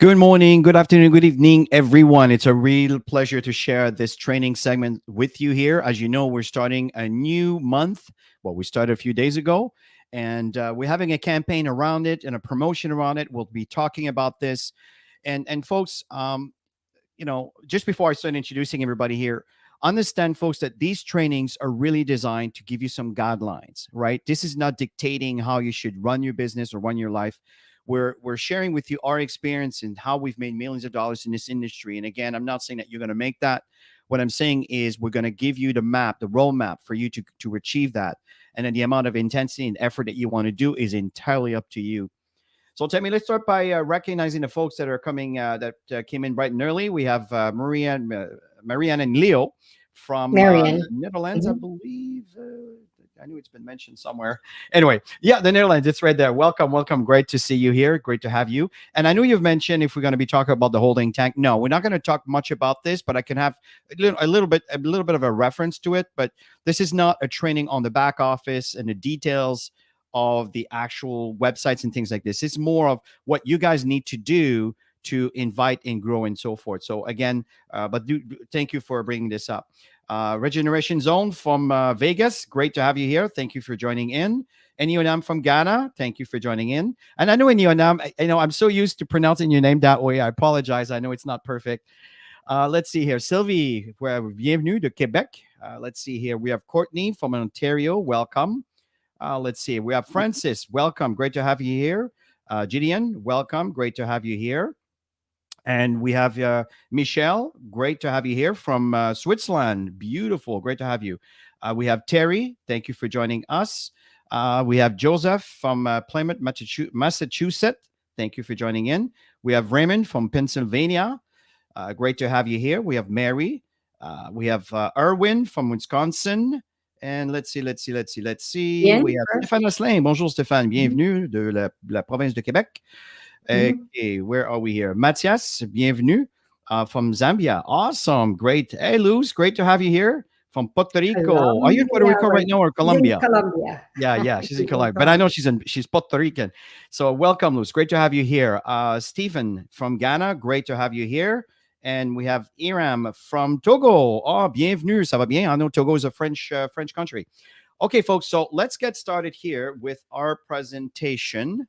Good morning, good afternoon, good evening, everyone. It's a real pleasure to share this training segment with you here. As you know, we're starting a new month. Well, we started a few days ago, and we're having a campaign around it and a promotion around it. We'll be talking about this. And folks, just before I start introducing everybody here, understand, folks, that these trainings are really designed to give you some guidelines, right? This is not dictating how you should run your business or run your life. We're sharing with you our experience and how we've made millions of dollars in this industry. And again, I'm not saying that you're going to make that. What I'm saying is we're going to give you the map, the roadmap for you to achieve that. And then the amount of intensity and effort that you want to do is entirely up to you. So tell me, let's start by recognizing the folks that are coming, that came in bright and early. We have Marianne and Leo from Marianne. the Netherlands, I Mhm. believe. I knew it's been mentioned somewhere. Anyway, yeah, the Netherlands, it's right there. Welcome, welcome. Great to see you here. Great to have you. And I know you've mentioned if we're going to be talking about the holding tank. No, we're not going to talk much about this, but I can have a little bit of a reference to it. But this is not a training on the back office and the details of the actual websites and things like this. It's more of what you guys need to do to invite and grow and so forth. So again, thank you for bringing this up. Regeneration Zone from Vegas, great to have you here. Thank you for joining in. Enionam from Ghana, thank you for joining in. And I know Enionam, I'm so used to pronouncing your name that way. I apologize. I know it's not perfect. Let's see here. Sylvie, bienvenue de Quebec. Let's see here. We have Courtney from Ontario. Welcome. Let's see. We have Francis. Welcome. Great to have you here. Gideon, welcome. Great to have you here. And we have Michelle. Great to have you here from Switzerland. Beautiful. Great to have you. We have Terry. Thank you for joining us. We have Joseph from Plymouth, Massachusetts. Thank you for joining in. We have Raymond from Pennsylvania. Great to have you here. We have Mary. We have Erwin from Wisconsin. And let's see. Bien. We have Stéphane Asselin. Bonjour, Stéphane. Bienvenue de la province de Québec. Okay, where are we here? Mathias, bienvenue from Zambia. Awesome. Great. Hey, Luz, great to have you here from Puerto Rico. Are you in Puerto Rico right now or Colombia? Colombia. Yeah, she's in Colombia, but I know she's Puerto Rican. So welcome, Luz. Great to have you here. Stephen from Ghana. Great to have you here. And we have Iram from Togo. Oh, bienvenue. Ça va bien? I know Togo is a French country. Okay, folks. So let's get started here with our presentation.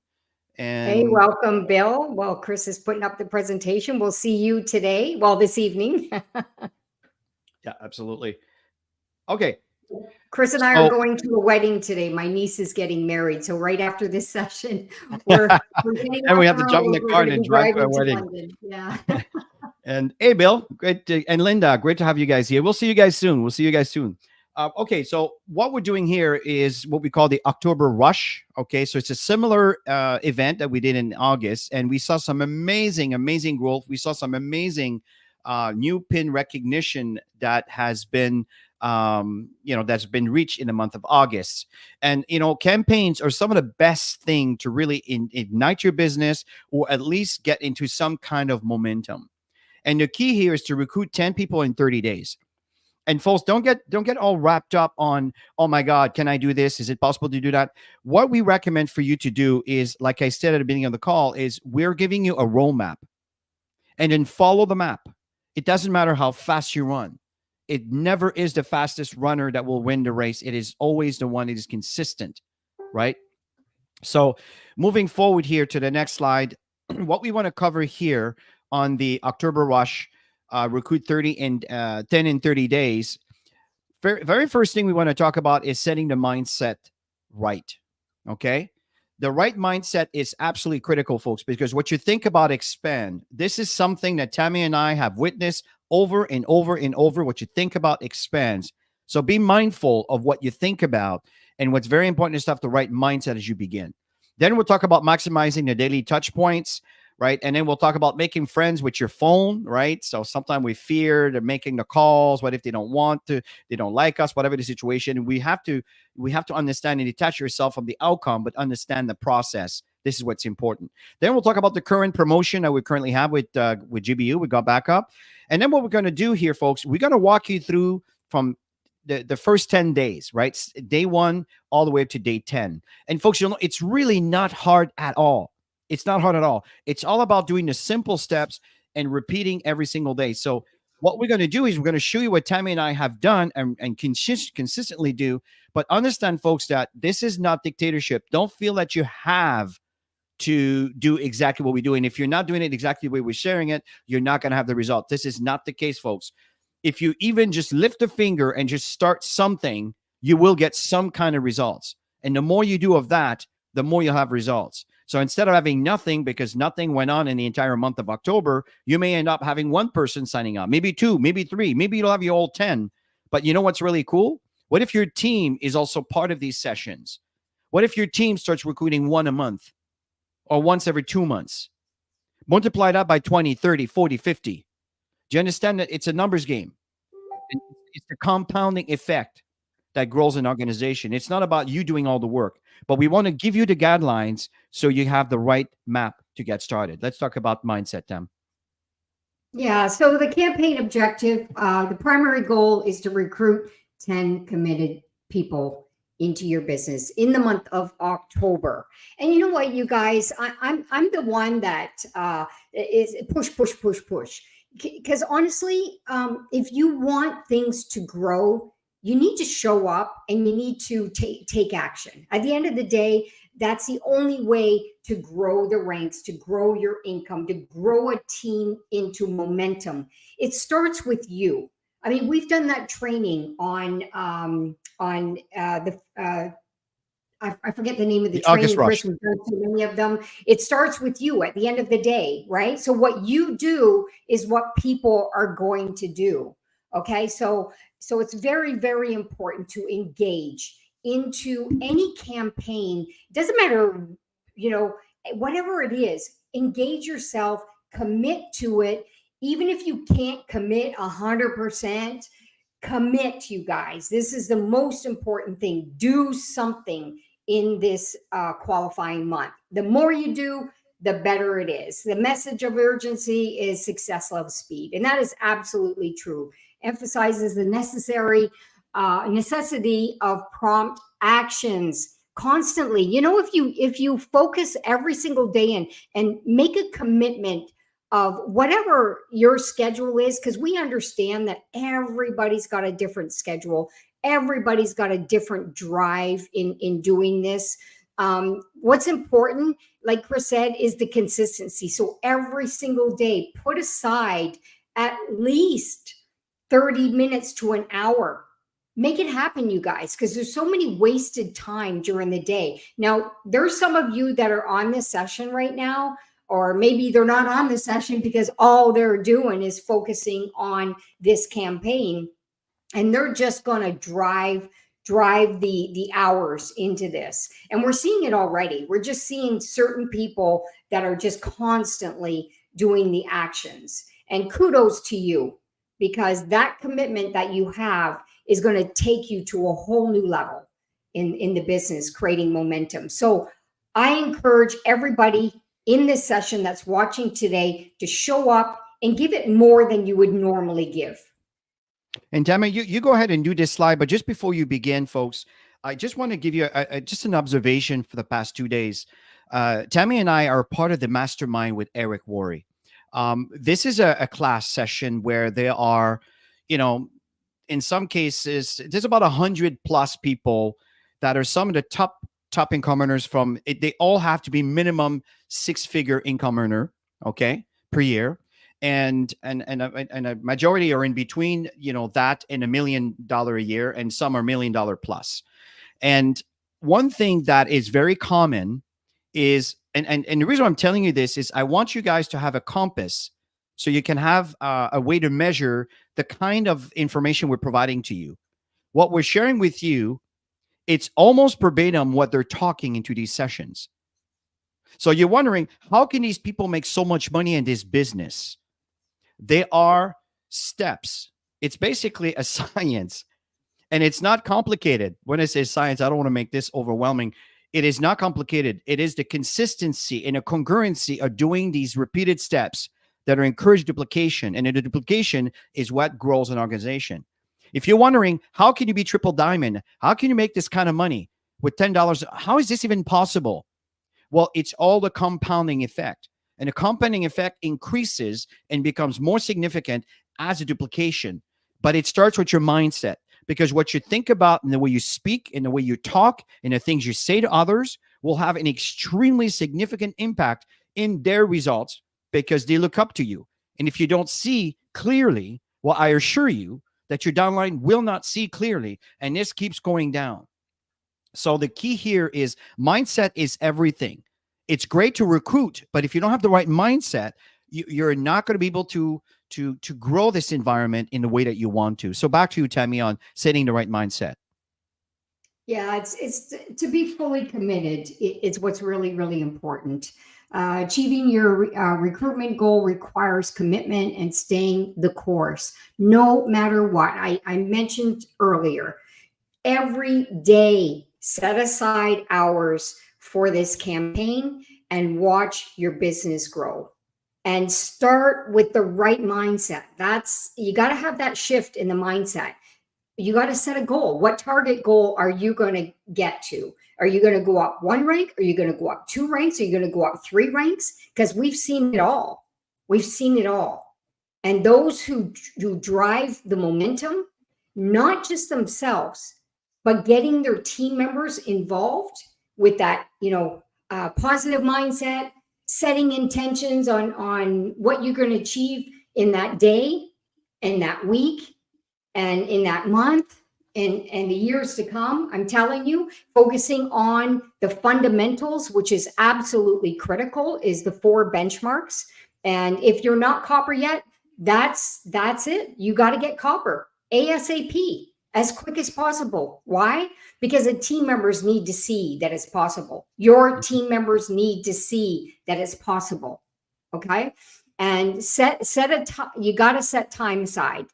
And hey, welcome, Bill. Well, Chris is putting up the presentation. We'll see you today. Well, this evening. Yeah, absolutely. Okay. Chris and I are going to a wedding today. My niece is getting married. So right after this session, we're getting and we have to jump in the car and drive to a wedding. London. Yeah. And hey, Bill, and Linda, great to have you guys here. We'll see you guys soon. Okay, so what we're doing here is what we call the October Rush. Okay, so it's a similar event that we did in August, and we saw some amazing growth. We saw some amazing new pin recognition that has been that's been reached in the month of August. And campaigns are some of the best thing to really ignite your business, or at least get into some kind of momentum. And the key here is to recruit 10 people in 30 days. And folks, don't get all wrapped up on, oh my God, can I do this? Is it possible to do that? What we recommend for you to do is, like I said at the beginning of the call, is we're giving you a roadmap, and then follow the map. It doesn't matter how fast you run. It never is the fastest runner that will win the race. It is always the one that is consistent, right? So moving forward here to the next slide, what we want to cover here on the October Rush, recruit 30 and 10 in 30 days. Very first thing we want to talk about is setting the mindset right. Okay. The right mindset is absolutely critical, folks, because what you think about expand. This is something that Tammy and I have witnessed over and over and over. What you think about expands. So be mindful of what you think about. And what's very important is to have the right mindset as you begin. Then we'll talk about maximizing the daily touch points. Right. And then we'll talk about making friends with your phone. Right. So sometimes we fear they're making the calls. What if they don't want to, they don't like us, whatever the situation. We have to understand and detach yourself from the outcome, but understand the process. This is what's important. Then we'll talk about the current promotion that we currently have with GBU. We got back up. And then what we're going to do here, folks, we're going to walk you through from the first 10 days, right? Day 1 all the way up to day 10. And folks, it's really not hard at all. It's not hard at all. It's all about doing the simple steps and repeating every single day. So what we're going to do is we're going to show you what Tammy and I have done and consistently do. But understand, folks, that this is not dictatorship. Don't feel that you have to do exactly what we do. And if you're not doing it exactly the way we're sharing it, you're not going to have the result. This is not the case, folks. If you even just lift a finger and just start something, you will get some kind of results. And the more you do of that, the more you'll have results. So instead of having nothing, because nothing went on in the entire month of October, you may end up having one person signing up, maybe two, maybe three, maybe you'll have your whole 10. But you know what's really cool? What if your team is also part of these sessions? What if your team starts recruiting one a month or once every 2 months? Multiply that by 20, 30, 40, 50. Do you understand that it's a numbers game? And it's the compounding effect that grows an organization. It's not about you doing all the work, but we want to give you the guidelines so you have the right map to get started. Let's talk about mindset, Tam. Yeah, so the campaign objective, the primary goal is to recruit 10 committed people into your business in the month of October. And you know what, you guys, I'm the one that is push. Because honestly, if you want things to grow, you need to show up and you need to take action. At the end of the day, that's the only way to grow the ranks, to grow your income, to grow a team into momentum. It starts with you. I mean, we've done that training on I forget the name of the training, August Rush. Chris. We've done so many of them. It starts with you at the end of the day, right? So what you do is what people are going to do. Okay, so it's very, very important to engage into any campaign. It doesn't matter, whatever it is, engage yourself, commit to it. Even if you can't commit 100%, commit, you guys. This is the most important thing. Do something in this qualifying month. The more you do, the better it is. The message of urgency is success loves speed. And that is absolutely true. Emphasizes the necessity of prompt actions constantly. If you focus every single day and make a commitment of whatever your schedule is, because we understand that everybody's got a different schedule. Everybody's got a different drive in doing this. What's important, like Chris said, is the consistency. So every single day, put aside at least 30 minutes to an hour. Make it happen, you guys, because there's so many wasted time during the day. Now, there's some of you that are on this session right now, or maybe they're not on the session because all they're doing is focusing on this campaign, and they're just going to drive the hours into this. And we're seeing it already. We're just seeing certain people that are just constantly doing the actions. And kudos to you, because that commitment that you have is going to take you to a whole new level in the business, creating momentum. So I encourage everybody in this session that's watching today to show up and give it more than you would normally give. And Tammy, you go ahead and do this slide. But just before you begin, folks, I just want to give you just an observation for the past 2 days. Tammy and I are part of the mastermind with Eric Worre. This is a class session where there are, in some cases, there's about 100+ people that are some of the top income earners they all have to be minimum 6-figure income earner, okay, per year. And a majority are in between, that and $1 million a year, and some are $1 million plus. And one thing that is very common is, and the reason I'm telling you this is I want you guys to have a compass so you can have a way to measure the kind of information we're providing to you. What we're sharing with you, it's almost verbatim what they're talking into these sessions. So you're wondering, how can these people make so much money in this business? They are steps. It's basically a science, and it's not complicated. When I say science, I don't want to make this overwhelming. It is not complicated. It is the consistency and a congruency of doing these repeated steps that are encourage duplication. And the duplication is what grows an organization. If you're wondering, how can you be triple diamond? How can you make this kind of money with $10? How is this even possible? Well, it's all the compounding effect. And the compounding effect increases and becomes more significant as a duplication. But it starts with your mindset, because what you think about and the way you speak and the way you talk and the things you say to others will have an extremely significant impact in their results, because they look up to you. And if you don't see clearly, well, I assure you that your downline will not see clearly, and this keeps going down. So the key here is mindset is everything. It's great to recruit, but if you don't have the right mindset, you're not going to be able to grow this environment in the way that you want to. So back to you, Tammy, on setting the right mindset. Yeah, it's to be fully committed. It's what's really, really important. Achieving your recruitment goal requires commitment and staying the course, no matter what. I mentioned earlier, every day, set aside hours for this campaign and watch your business grow. And start with the right mindset. You got to have that shift in the mindset. You got to set a goal. What target goal are you going to get to? Are you going to go up one rank? Are you going to go up 2 ranks? Are you going to go up 3 ranks? Because we've seen it all. We've seen it all. And those who drive the momentum, not just themselves, but getting their team members involved with that, positive mindset, setting intentions on what you're going to achieve in that day, in that week, and in that month, and the years to come. I'm telling you, focusing on the fundamentals, which is absolutely critical, is the 4 benchmarks. And if you're not copper yet, that's it. You got to get copper ASAP, as quick as possible. Why? Because the team members need to see that it's possible. Your team members need to see that it's possible. Okay. And you got to set time aside.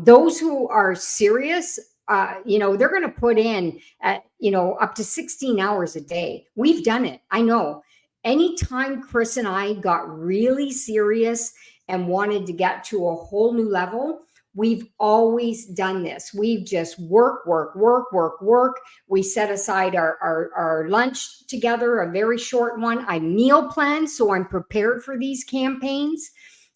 Those who are serious, they're going to put in up to 16 hours a day. We've done it. I know. Anytime Chris and I got really serious and wanted to get to a whole new level, we've always done this. We've just work. We set aside our lunch together, a very short one. I meal plan, so I'm prepared for these campaigns.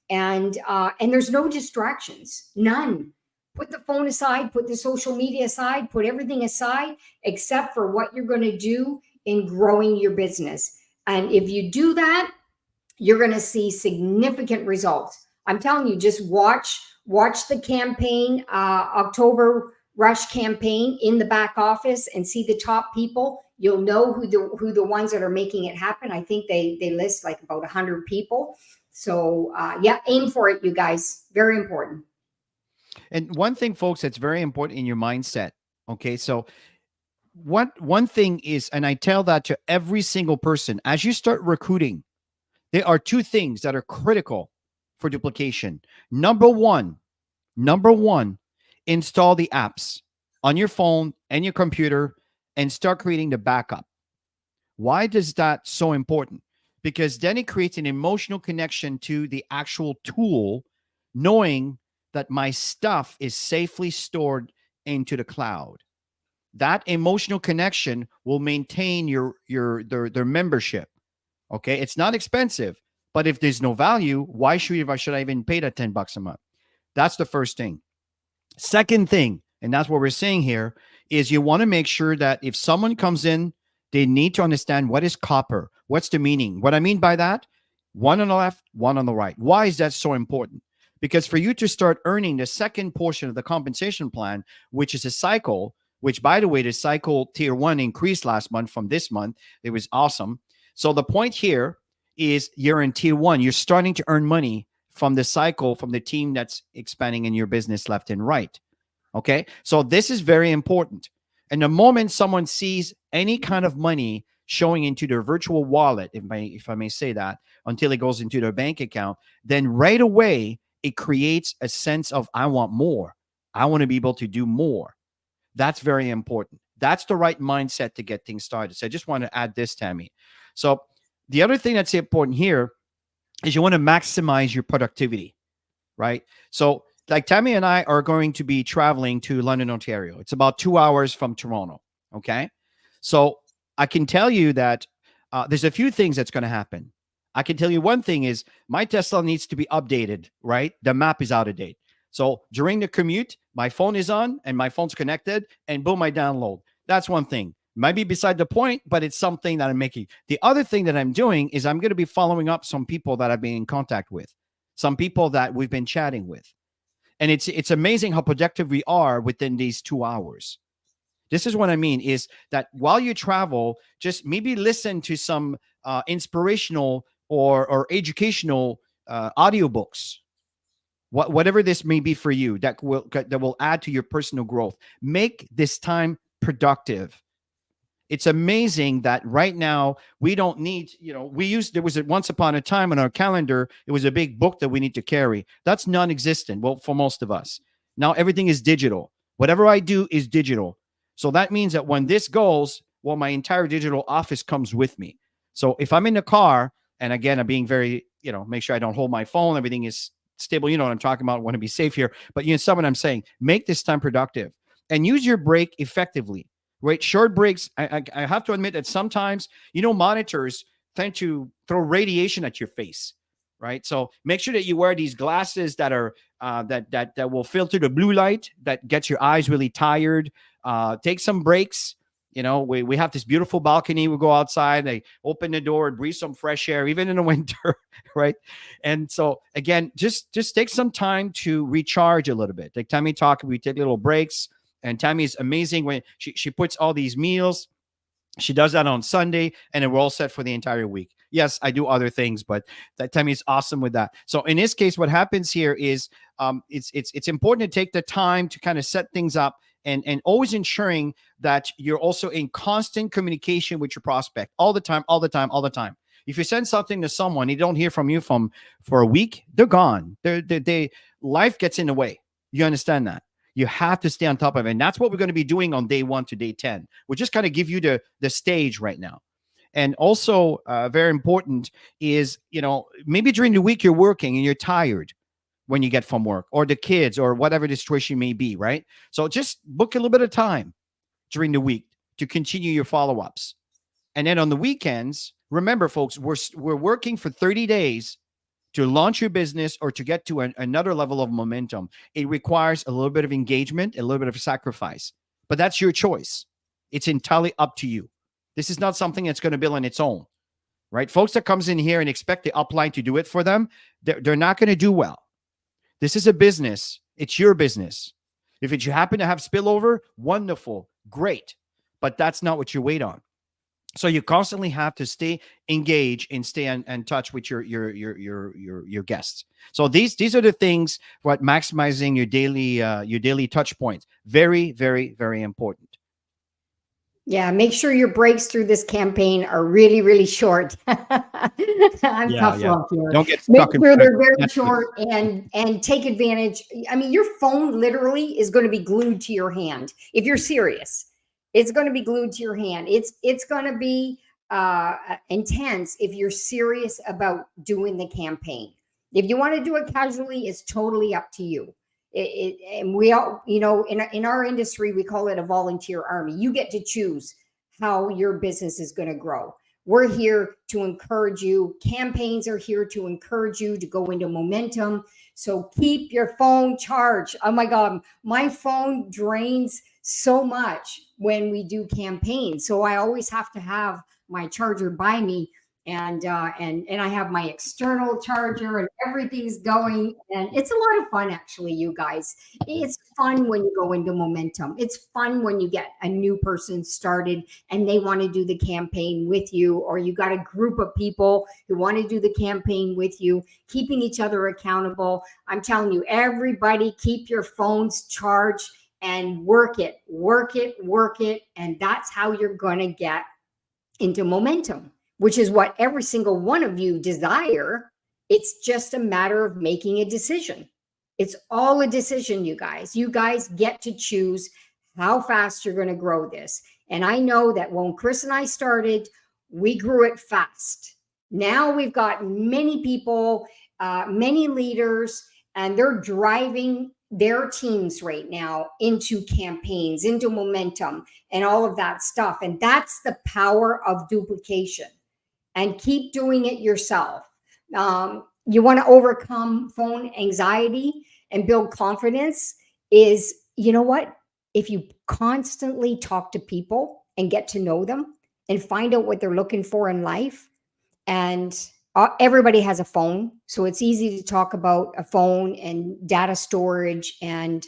And there's no distractions, none. Put the phone aside, put the social media aside, put everything aside, except for what you're going to do in growing your business. And if you do that, you're going to see significant results. I'm telling you, just watch the campaign, October Rush campaign in the back office, and see the top people. You'll know who the ones that are making it happen. I think they list like about 100 people. So aim for it, you guys. Very important. And one thing, folks, that's very important in your mindset. Okay, so one thing is, and I tell that to every single person, as you start recruiting, there are 2 things that are critical for duplication. Number one, install the apps on your phone and your computer and start creating the backup. Why is that so important? Because then it creates an emotional connection to the actual tool, knowing that my stuff is safely stored into the cloud. That emotional connection will maintain their membership. Okay, it's not expensive, but if there's no value, why should I even pay that $10 a month? That's the first thing. Second thing, and that's what we're saying here, is you want to make sure that if someone comes in, they need to understand what is copper. What's the meaning? What I mean by that, 1 on the left, 1 on the right. Why is that so important? Because for you to start earning the second portion of the compensation plan, which is a cycle, which, by the way, the cycle tier 1 increased last month from this month. It was awesome. So the point here is you're in tier 1. You're starting to earn money from the cycle, from the team that's expanding in your business left and right. Okay. So this is very important. And the moment someone sees any kind of money showing into their virtual wallet, if I may say that, until it goes into their bank account, then right away it creates a sense of, I want more. I want to be able to do more. That's very important. That's the right mindset to get things started. So I just want to add this, Tammy. So the other thing that's important here is you want to maximize your productivity, right? So like Tammy and I are going to be traveling to London, Ontario. It's about 2 hours from Toronto. Okay. So I can tell you that there's a few things that's going to happen. I can tell you one thing is my Tesla needs to be updated, right? The map is out of date. So during the commute, my phone is on and my phone's connected, and boom, I download. That's one thing. Might be beside the point, but it's something that I'm making. The other thing that I'm doing is I'm going to be following up some people that I've been in contact with, some people that we've been chatting with. And it's amazing how productive we are within these 2 hours. This is what I mean is that while you travel, just maybe listen to some inspirational or educational audiobooks, whatever this may be for you, that will add to your personal growth. Make this time productive. It's amazing that right now we don't need, there was once upon a time on our calendar, it was a big book that we need to carry. That's non-existent. Well, for most of us now, everything is digital. Whatever I do is digital. So that means that when this goes, well, my entire digital office comes with me. So if I'm in the car, and again, I'm being very, make sure I don't hold my phone, everything is stable. You know what I'm talking about. I want to be safe here. But someone I'm saying, make this time productive and use your break effectively. Right? Short breaks. I have to admit that sometimes, monitors tend to throw radiation at your face. Right. So make sure that you wear these glasses that are that will filter the blue light that gets your eyes really tired. Take some breaks. We have this beautiful balcony. We go outside, I open the door and breathe some fresh air, even in the winter. Right. And so again, just take some time to recharge a little bit. Like Tammy talked, we take little breaks. And Tammy is amazing when she puts all these meals. She does that on Sunday, and then we're all set for the entire week. Yes, I do other things, but that Tammy is awesome with that. So in this case, what happens here is it's important to take the time to kind of set things up and always ensuring that you're also in constant communication with your prospect all the time. If you send something to someone, you don't hear from you for a week, they're gone. Life gets in the way. You understand that? You have to stay on top of it. And that's what we're going to be doing on day 1 to day 10. We'll just kind of give you the stage right now. And also very important is, maybe during the week you're working and you're tired when you get from work, or the kids, or whatever the situation may be, right? So just book a little bit of time during the week to continue your follow-ups. And then on the weekends, remember, folks, we're working for 30 days to launch your business or to get to another level of momentum. It requires a little bit of engagement, a little bit of sacrifice, but that's your choice. It's entirely up to you. This is not something that's going to build on its own, right? Folks that comes in here and expect the upline to do it for them, they're not going to do well. This is a business. It's your business. If you happen to have spillover, wonderful, great, but that's not what you wait on. So you constantly have to stay engaged and stay in touch with your guests. So these are the things what maximizing your daily touch points. Very, very, very important. Yeah, make sure your breaks through this campaign are really, really short. I'm tough love here. Don't get Make stuck in sure they're very short and take advantage. I mean, your phone literally is going to be glued to your hand if you're serious. It's going to be glued to your hand. It's going to be intense if you're serious about doing the campaign. If you want to do it casually, it's totally up to you. And we all, in our industry, we call it a volunteer army. You get to choose how your business is going to grow. We're here to encourage you. Campaigns are here to encourage you to go into momentum. So keep your phone charged. Oh my God, my phone drains so much when we do campaigns. So I always have to have my charger by me, and I have my external charger, and everything's going, and it's a lot of fun, actually, you guys. It's fun when you go into momentum. It's fun when you get a new person started and they want to do the campaign with you, or you got a group of people who want to do the campaign with you, keeping each other accountable. I'm telling you, everybody, keep your phones charged and work it. And that's how you're going to get into momentum, which is what every single one of you desire. It's just a matter of making a decision. It's all a decision, you guys. You guys get to choose how fast you're going to grow this. And I know that when Chris and I started, we grew it fast. Now we've got many people, many leaders, and they're driving their teams right now into campaigns, into momentum, and all of that stuff. And that's the power of duplication. and keep doing it yourself. You want to overcome phone anxiety and build confidence is, you know what? If you constantly talk to people and get to know them and find out what they're looking for in life, and everybody has a phone, so it's easy to talk about a phone and data storage, and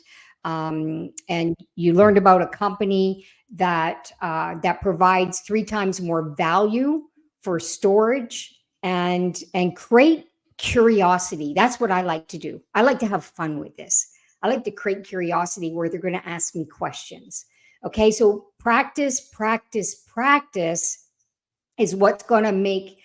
you learned about a company that that provides 3 times more value for storage, and create curiosity. That's what I like to do. I like to have fun with this. I like to create curiosity where they're going to ask me questions. Okay, so practice, practice, practice is what's going to make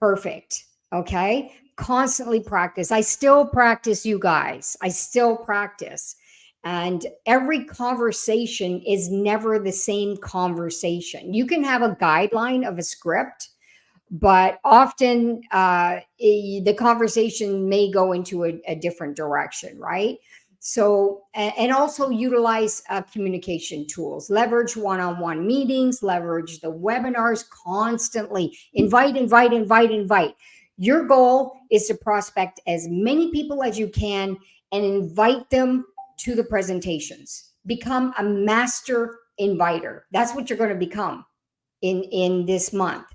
perfect. Okay, constantly practice. I still practice, you guys. I still practice. And every conversation is never the same conversation. You can have a guideline of a script, but often the conversation may go into a different direction, right? So, and also utilize communication tools, leverage one-on-one meetings, leverage the webinars constantly, invite, invite, invite, invite. Your goal is to prospect as many people as you can and invite them to the presentations. Become a master inviter. That's what you're going to become in this month.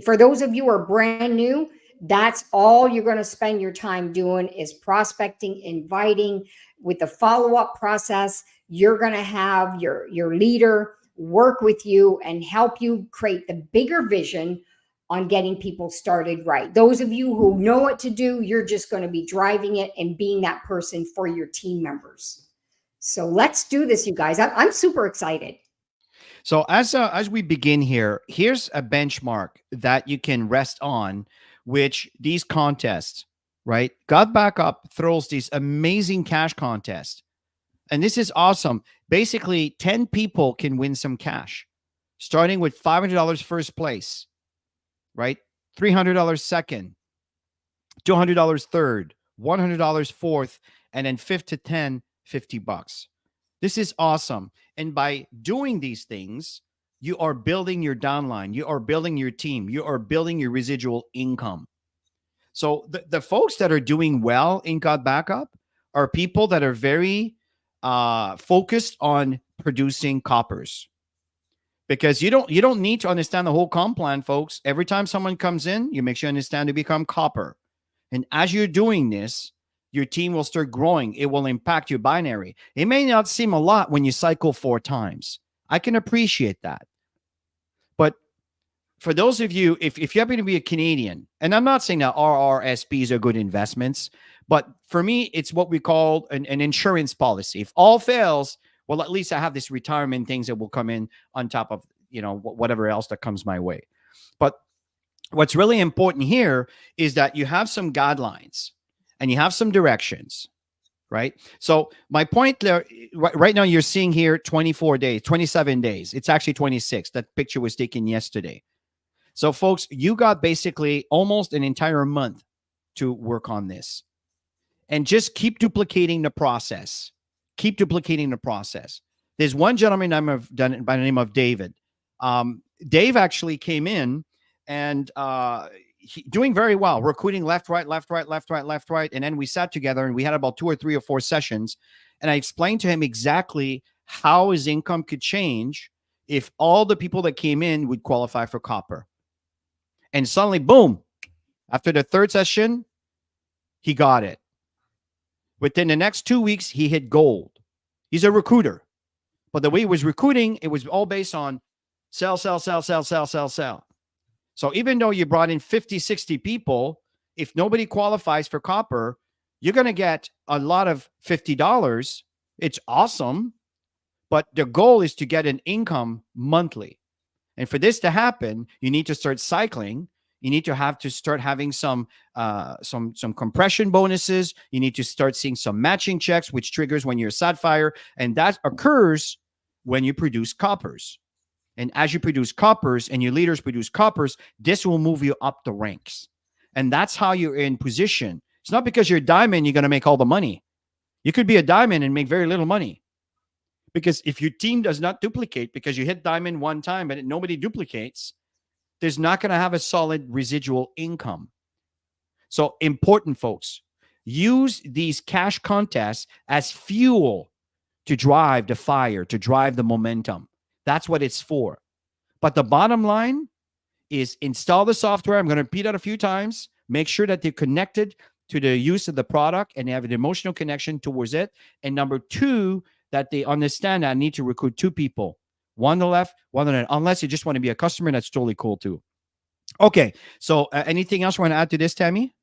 For those of you who are brand new, that's all you're going to spend your time doing is prospecting, inviting. With the follow-up process, you're going to have your leader work with you and help you create the bigger vision on getting people started right. Those of you who know what to do, you're just going to be driving it and being that person for your team members. So let's do this, you guys. I'm super excited. So as we begin here, here's a benchmark that you can rest on, which these contests, right? Got Back Up throws these amazing cash contests. And this is awesome. Basically, 10 people can win some cash, starting with $500 first place, right? $300 second, $200 third, $100 fourth, and then fifth to 10, $50. This is awesome. And by doing these things, you are building your downline, you are building your team, you are building your residual income. So the folks that are doing well in Got Backup are people that are very focused on producing coppers. Because you don't need to understand the whole comp plan, folks. Every time someone comes in, you make sure you understand to become copper. And as you're doing this, your team will start growing. It will impact your binary. It may not seem a lot when you cycle 4 times. I can appreciate that. But for those of you, if you happen to be a Canadian, and I'm not saying that RRSPs are good investments, but for me, it's what we call an insurance policy. If all fails, well, at least I have this retirement things that will come in on top of, whatever else that comes my way. But what's really important here is that you have some guidelines and you have some directions, right? So my point there, right now you're seeing here 24 days, 27 days. It's actually 26. That picture was taken yesterday. So folks, you got basically almost an entire month to work on this. And just keep duplicating the process. Keep duplicating the process. There's one gentleman I've done by the name of David. Dave actually came in and doing very well, recruiting left, right, left, right, left, right, left, right. And then we sat together and we had about 2 or 3 or 4 sessions. And I explained to him exactly how his income could change if all the people that came in would qualify for copper. And suddenly, boom, after the 3rd session, he got it. Within the next 2 weeks, he hit gold. He's a recruiter. But the way he was recruiting, it was all based on sell, sell, sell, sell, sell, sell, sell. So even though you brought in 50, 60 people, if nobody qualifies for copper, you're going to get a lot of $50. It's awesome. But the goal is to get an income monthly. And for this to happen, you need to start cycling. You need to start having some compression bonuses. You need to start seeing some matching checks, which triggers when you're a sapphire. And that occurs when you produce coppers. And as you produce coppers and your leaders produce coppers, this will move you up the ranks. And that's how you're in position. It's not because you're a diamond, you're going to make all the money. You could be a diamond and make very little money. Because if your team does not duplicate because you hit diamond one time and nobody duplicates, there's not going to have a solid residual income. So important, folks, use these cash contests as fuel to drive the fire, to drive the momentum. That's what it's for. But the bottom line is install the software. I'm going to repeat that a few times. Make sure that they're connected to the use of the product and they have an emotional connection towards it. And number two, that they understand that I need to recruit two people, one on the left, one on the right, unless you just want to be a customer. That's totally cool too. Okay. So anything else you want to add to this, Tammy?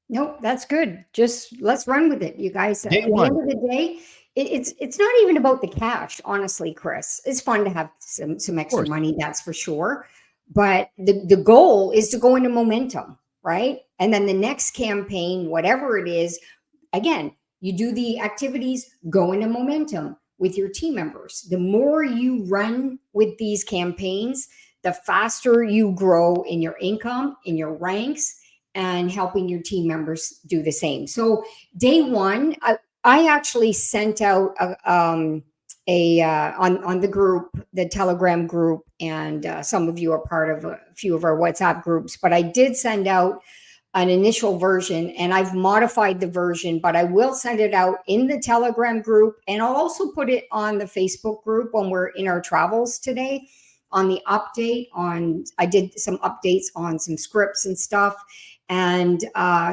Nope, that's good. Just let's run with it, you guys. Day At the one. end of the day, it's not even about the cash, honestly, Chris. It's fun to have some extra money, that's for sure. But the goal is to go into momentum, right? And then the next campaign, whatever it is, again, you do the activities, go into momentum with your team members. The more you run with these campaigns, the faster you grow in your income, in your ranks, and helping your team members do the same. So day one, I actually sent out on the group, the Telegram group, and some of you are part of a few of our WhatsApp groups, but I did send out an initial version, and I've modified the version, but I will send it out in the Telegram group, and I'll also put it on the Facebook group when we're in our travels today. On the update on, I did some updates on some scripts and stuff. And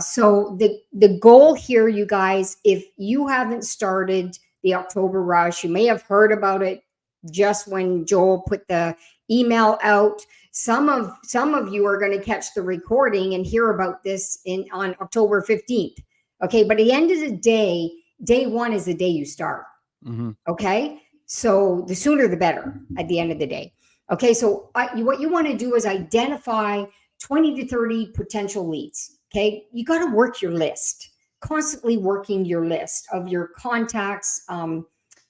so the goal here, you guys, if you haven't started the October Rush, you may have heard about it just when Joel put the email out. Some of you are going to catch the recording and hear about this on October 15th. Okay, but at the end of the day, day one is the day you start. Mm-hmm. Okay, so the sooner the better at the end of the day. Okay, so what you want to do is identify 20 to 30 potential leads. Okay, you got to work your list, constantly working your list of your contacts,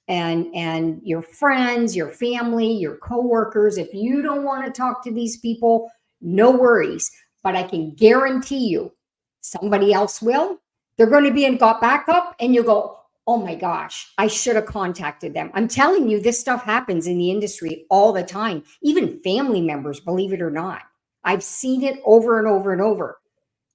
and your friends, your family, your coworkers. If you don't want to talk to these people, no worries. But I can guarantee you, somebody else will. They're going to be in Got Backup, and you'll go, oh my gosh, I should have contacted them. I'm telling you, this stuff happens in the industry all the time. Even family members, believe it or not. I've seen it over and over and over.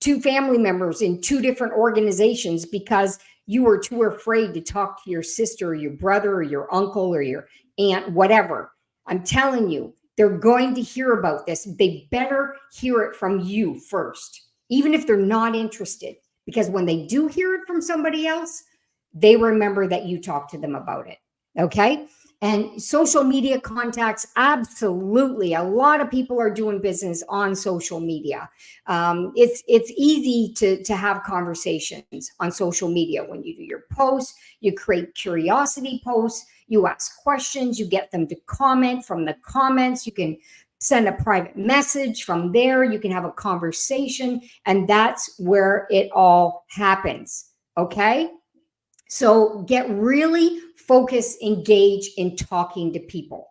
2 family members in 2 different organizations because you were too afraid to talk to your sister or your brother or your uncle or your aunt, whatever. I'm telling you, they're going to hear about this. They better hear it from you first, even if they're not interested. Because when they do hear it from somebody else, they remember that you talked to them about it. Okay. And social media contacts, absolutely. A lot of people are doing business on social media. It's easy to have conversations on social media. When you do your posts, you create curiosity posts, you ask questions, you get them to comment. From the comments, you can send a private message. From there, you can have a conversation, and that's where it all happens. Okay. So get really focused, engage in talking to people.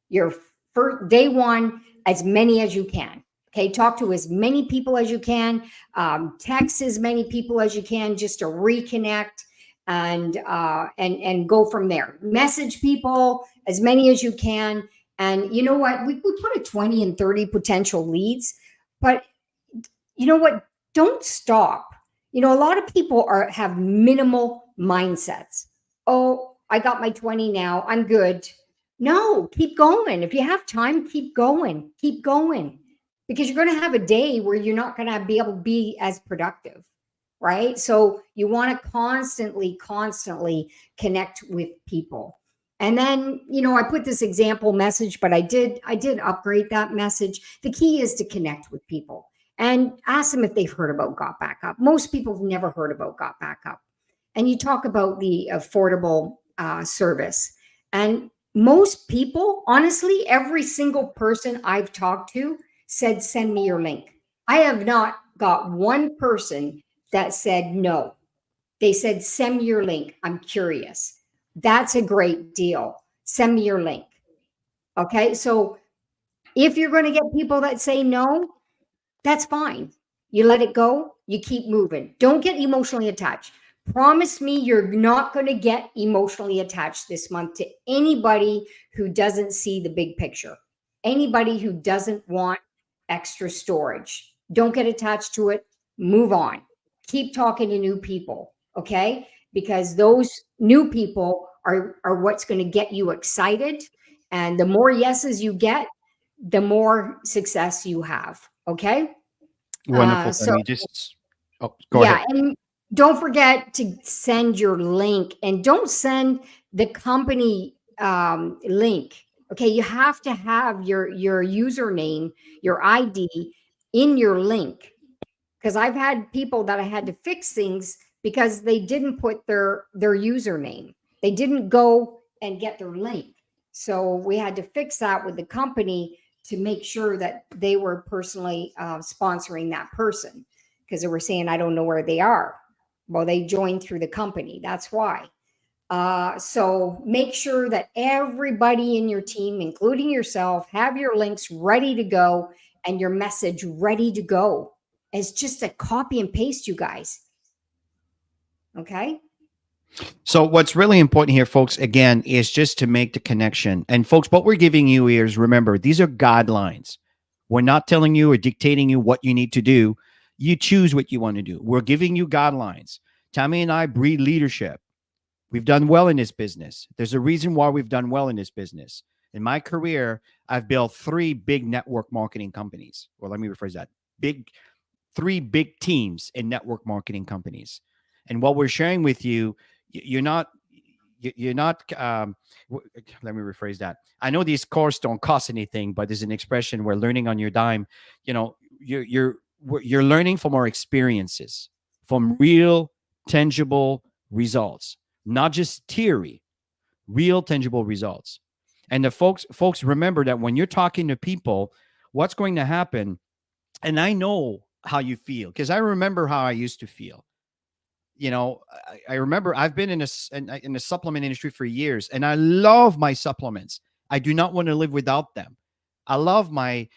Your first day one, as many as you can. Okay, talk to as many people as you can. Text as many people as you can, just to reconnect and go from there. Message people as many as you can. And you know what? We put a 20 and 30 potential leads, but you know what? Don't stop. You know, a lot of people have minimal mindsets. Oh, I got my 20 now. I'm good. No, keep going. If you have time, keep going. Keep going. Because you're going to have a day where you're not going to be able to be as productive, right? So you want to constantly connect with people. And then, you know, I put this example message, but I did upgrade that message. The key is to connect with people and ask them if they've heard about Got Backup. Most people have never heard about Got Backup. And you talk about the affordable service. And most people, honestly, every single person I've talked to said, send me your link. I have not got one person that said no. They said, send me your link. I'm curious. That's a great deal. Send me your link. Okay. So if you're going to get people that say no, that's fine. You let it go. You keep moving. Don't get emotionally attached. Promise me you're not going to get emotionally attached this month to anybody who doesn't see the big picture. Anybody who doesn't want extra storage. Don't get attached to it. Move on. Keep talking to new people, okay? Because those new people are what's going to get you excited. And the more yeses you get, the more success you have, okay? Wonderful. So Tammy. Just go ahead. yeah, and don't forget to send your link, and don't send the company link. Okay, you have to have your username, your ID in your link, because I've had people that I had to fix things because they didn't put their username. They didn't go and get their link. So we had to fix that with the company to make sure that they were personally sponsoring that person, because they were saying, I don't know where they are. Well, they joined through the company. That's why. So make sure that everybody in your team, including yourself, have your links ready to go and your message ready to go. It's just a copy and paste, you guys. Okay. So what's really important here, folks, again, is just to make the connection. And folks, what we're giving you is, remember, these are guidelines. We're not telling you or dictating you what you need to do. You choose what you want to do. We're giving you guidelines. Tammy and I breed leadership. We've done well in this business. There's a reason why we've done well in this business. In my career, I've built 3 big network marketing companies. Well, let me rephrase that. 3 big teams in network marketing companies. And what we're sharing with you, you're not, let me rephrase that. I know these courses don't cost anything, but there's an expression where learning on your dime, you're learning from our experiences, from real, tangible results, not just theory, real, tangible results. And the folks, remember that when you're talking to people, what's going to happen, and I know how you feel, because I remember how I used to feel. I remember I've been in the supplement industry for years, and I love my supplements. I do not want to live without them. I love my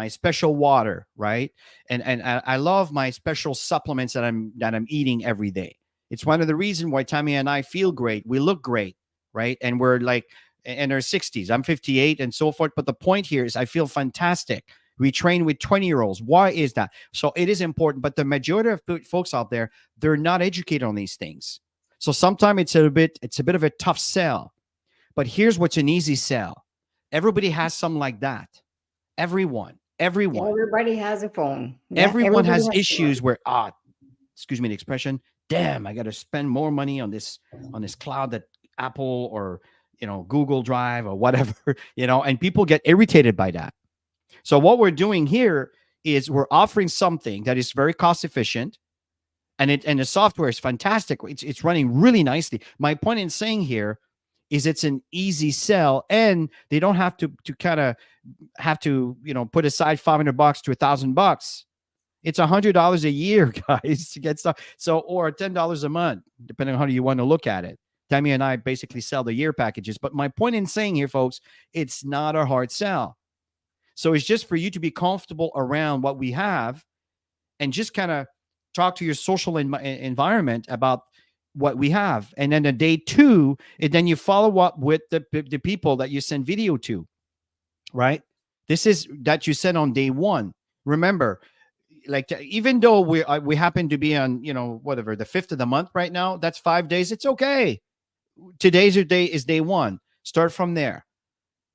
special water, right? And I love my special supplements that I'm eating every day. It's one of the reasons why Tammy and I feel great. We look great, right? And we're like in our 60s. I'm 58 and so forth. But the point here is I feel fantastic. We train with 20-year-olds. Why is that? So it is important. But the majority of folks out there, they're not educated on these things. So sometimes it's a bit of a tough sell. But here's what's an easy sell. Everybody has something like that. Everyone. Everybody has a phone. Everyone has issues where, excuse me the expression, damn, I got to spend more money on this cloud that Apple or, Google Drive or whatever, and people get irritated by that. So what we're doing here is we're offering something that is very cost efficient, and the software is fantastic. It's running really nicely. My point in saying here is it's an easy sell, and they don't have to put aside $500 to $1,000. It's $100 a year, guys, to get stuff. So, or $10 a month, depending on how you want to look at it. Tammy and I basically sell the year packages. But my point in saying here, folks, it's not a hard sell. So it's just for you to be comfortable around what we have, and just kind of talk to your social environment about what we have. And then the day 2, and then you follow up with the people that you send video to, right? This is that you sent on day 1. Remember, like, even though we happen to be on, whatever, the 5th of the month right now, that's 5 days. It's okay. Today's your day is day 1. Start from there.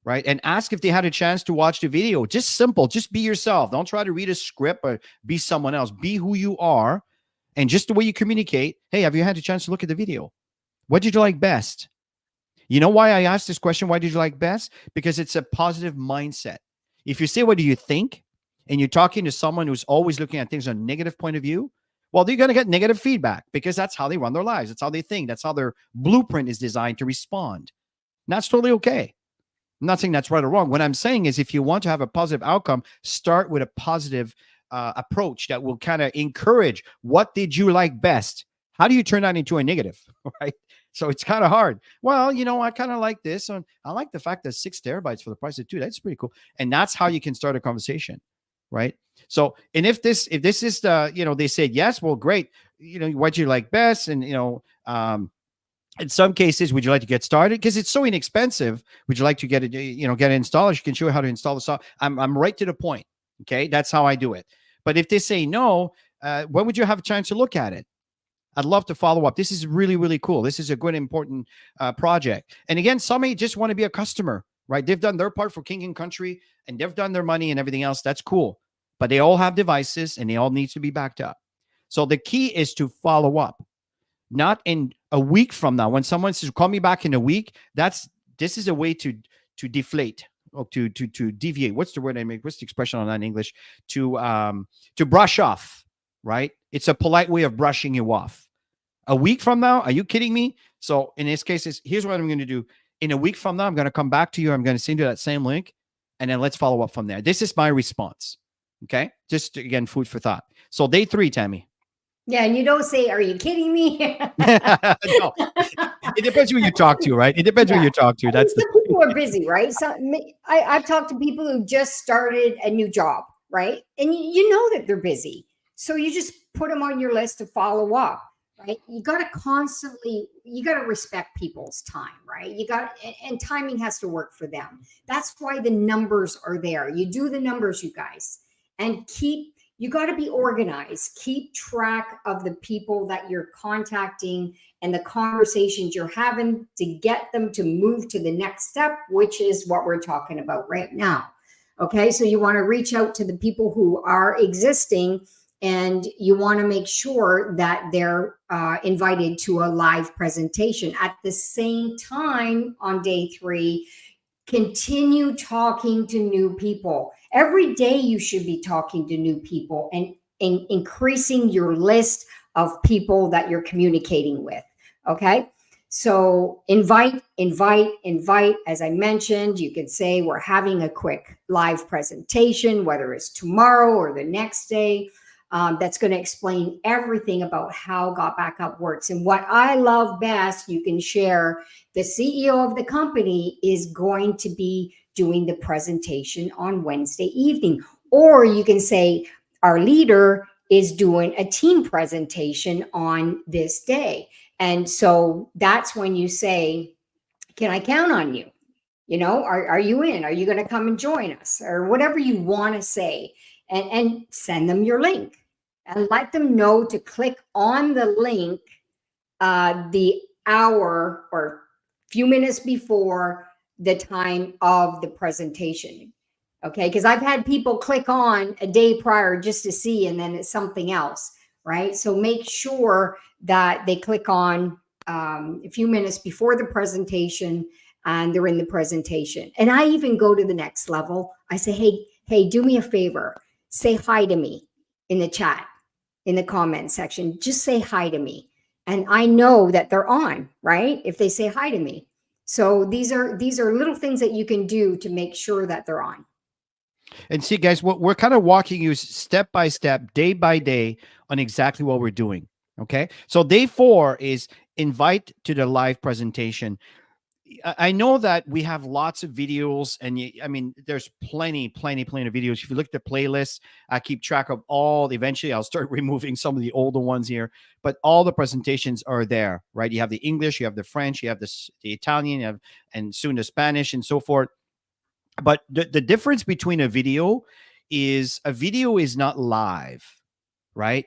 Right. And ask if they had a chance to watch the video. Just simple. Just be yourself. Don't try to read a script or be someone else. Be who you are. And just the way you communicate. Hey, have you had a chance to look at the video? What did you like best? You know why I asked this question? Why did you like best? Because it's a positive mindset. If you say, what do you think? And you're talking to someone who's always looking at things on a negative point of view, well, they're going to get negative feedback, because that's how they run their lives. That's how they think. That's how their blueprint is designed to respond. And that's totally okay. I'm not saying that's right or wrong. What I'm saying is, if you want to have a positive outcome, start with a positive approach that will kind of encourage. What did you like best? How do you turn that into a negative? Right? So it's kind of hard. Well, I kind of like this. And I like the fact that 6 terabytes for the price of 2. That's pretty cool. And that's how you can start a conversation. Right? So, and if this is the, they said yes, well, great. What do you like best? And, in some cases, would you like to get started? Because it's so inexpensive. Would you like to get it installed? She can show you how to install the software. I'm right to the point. Okay, that's how I do it. But if they say no, when would you have a chance to look at it? I'd love to follow up. This is really, really cool. This is a good, important project. And again, some may just want to be a customer, right? They've done their part for King and Country, and they've done their money and everything else. That's cool. But they all have devices, and they all need to be backed up. So the key is to follow up, not in a week from now. When someone says, "Call me back in a week," this is a way to deflate or to deviate. What's the word I make? What's the expression on that in English? To brush off, right? It's a polite way of brushing you off. A week from now, are you kidding me? So in this case, here's what I'm going to do. In a week from now, I'm going to come back to you. I'm going to send you that same link, and then let's follow up from there. This is my response. Okay, just again, food for thought. So day 3, Tammy. Yeah, and you don't say, "Are you kidding me?" No, it depends who you talk to, right? It depends who you talk to. That's the people are busy, right? So I've talked to people who just started a new job, right? And you know that they're busy, so you just put them on your list to follow up, right? You got to respect people's time, right? And timing has to work for them. That's why the numbers are there. You do the numbers, you guys, and you got to be organized. Keep track of the people that you're contacting and the conversations you're having to get them to move to the next step, which is what we're talking about right now. Okay, so you want to reach out to the people who are existing, and you want to make sure that they're invited to a live presentation. At the same time, on day 3, continue talking to new people. Every day you should be talking to new people and increasing your list of people that you're communicating with. Okay. So invite. As I mentioned, you could say we're having a quick live presentation, whether it's tomorrow or the next day. That's going to explain everything about how Got Back Up works. And what I love best, you can share, the CEO of the company is going to be doing the presentation on Wednesday evening. Or you can say our leader is doing a team presentation on this day. And so that's when you say, "Can I count on you? You know, are you in? Are you going to come and join us?" Or whatever you want to say, and send them your link and let them know to click on the link the hour or few minutes before the time of the presentation. Okay, because I've had people click on a day prior just to see, and then it's something else, right? So make sure that they click on a few minutes before the presentation, and they're in the presentation. And I even go to the next level. I say, hey, do me a favor. Say hi to me in the chat, in the comment section. Just say hi to me. And I know that they're on, right? If they say hi to me. So these are little things that you can do to make sure that they're on. And see, guys, what we're kind of walking you step by step, day by day, on exactly what we're doing. Okay. So day 4 is invite to the live presentation. I know that we have lots of videos, and I mean, there's plenty of videos. If you look at the playlists, I keep track of all. Eventually, I'll start removing some of the older ones here, but all the presentations are there, right? You have the English, you have the French, you have the Italian, and soon the Spanish, and so forth. But the difference between a video is not live, right?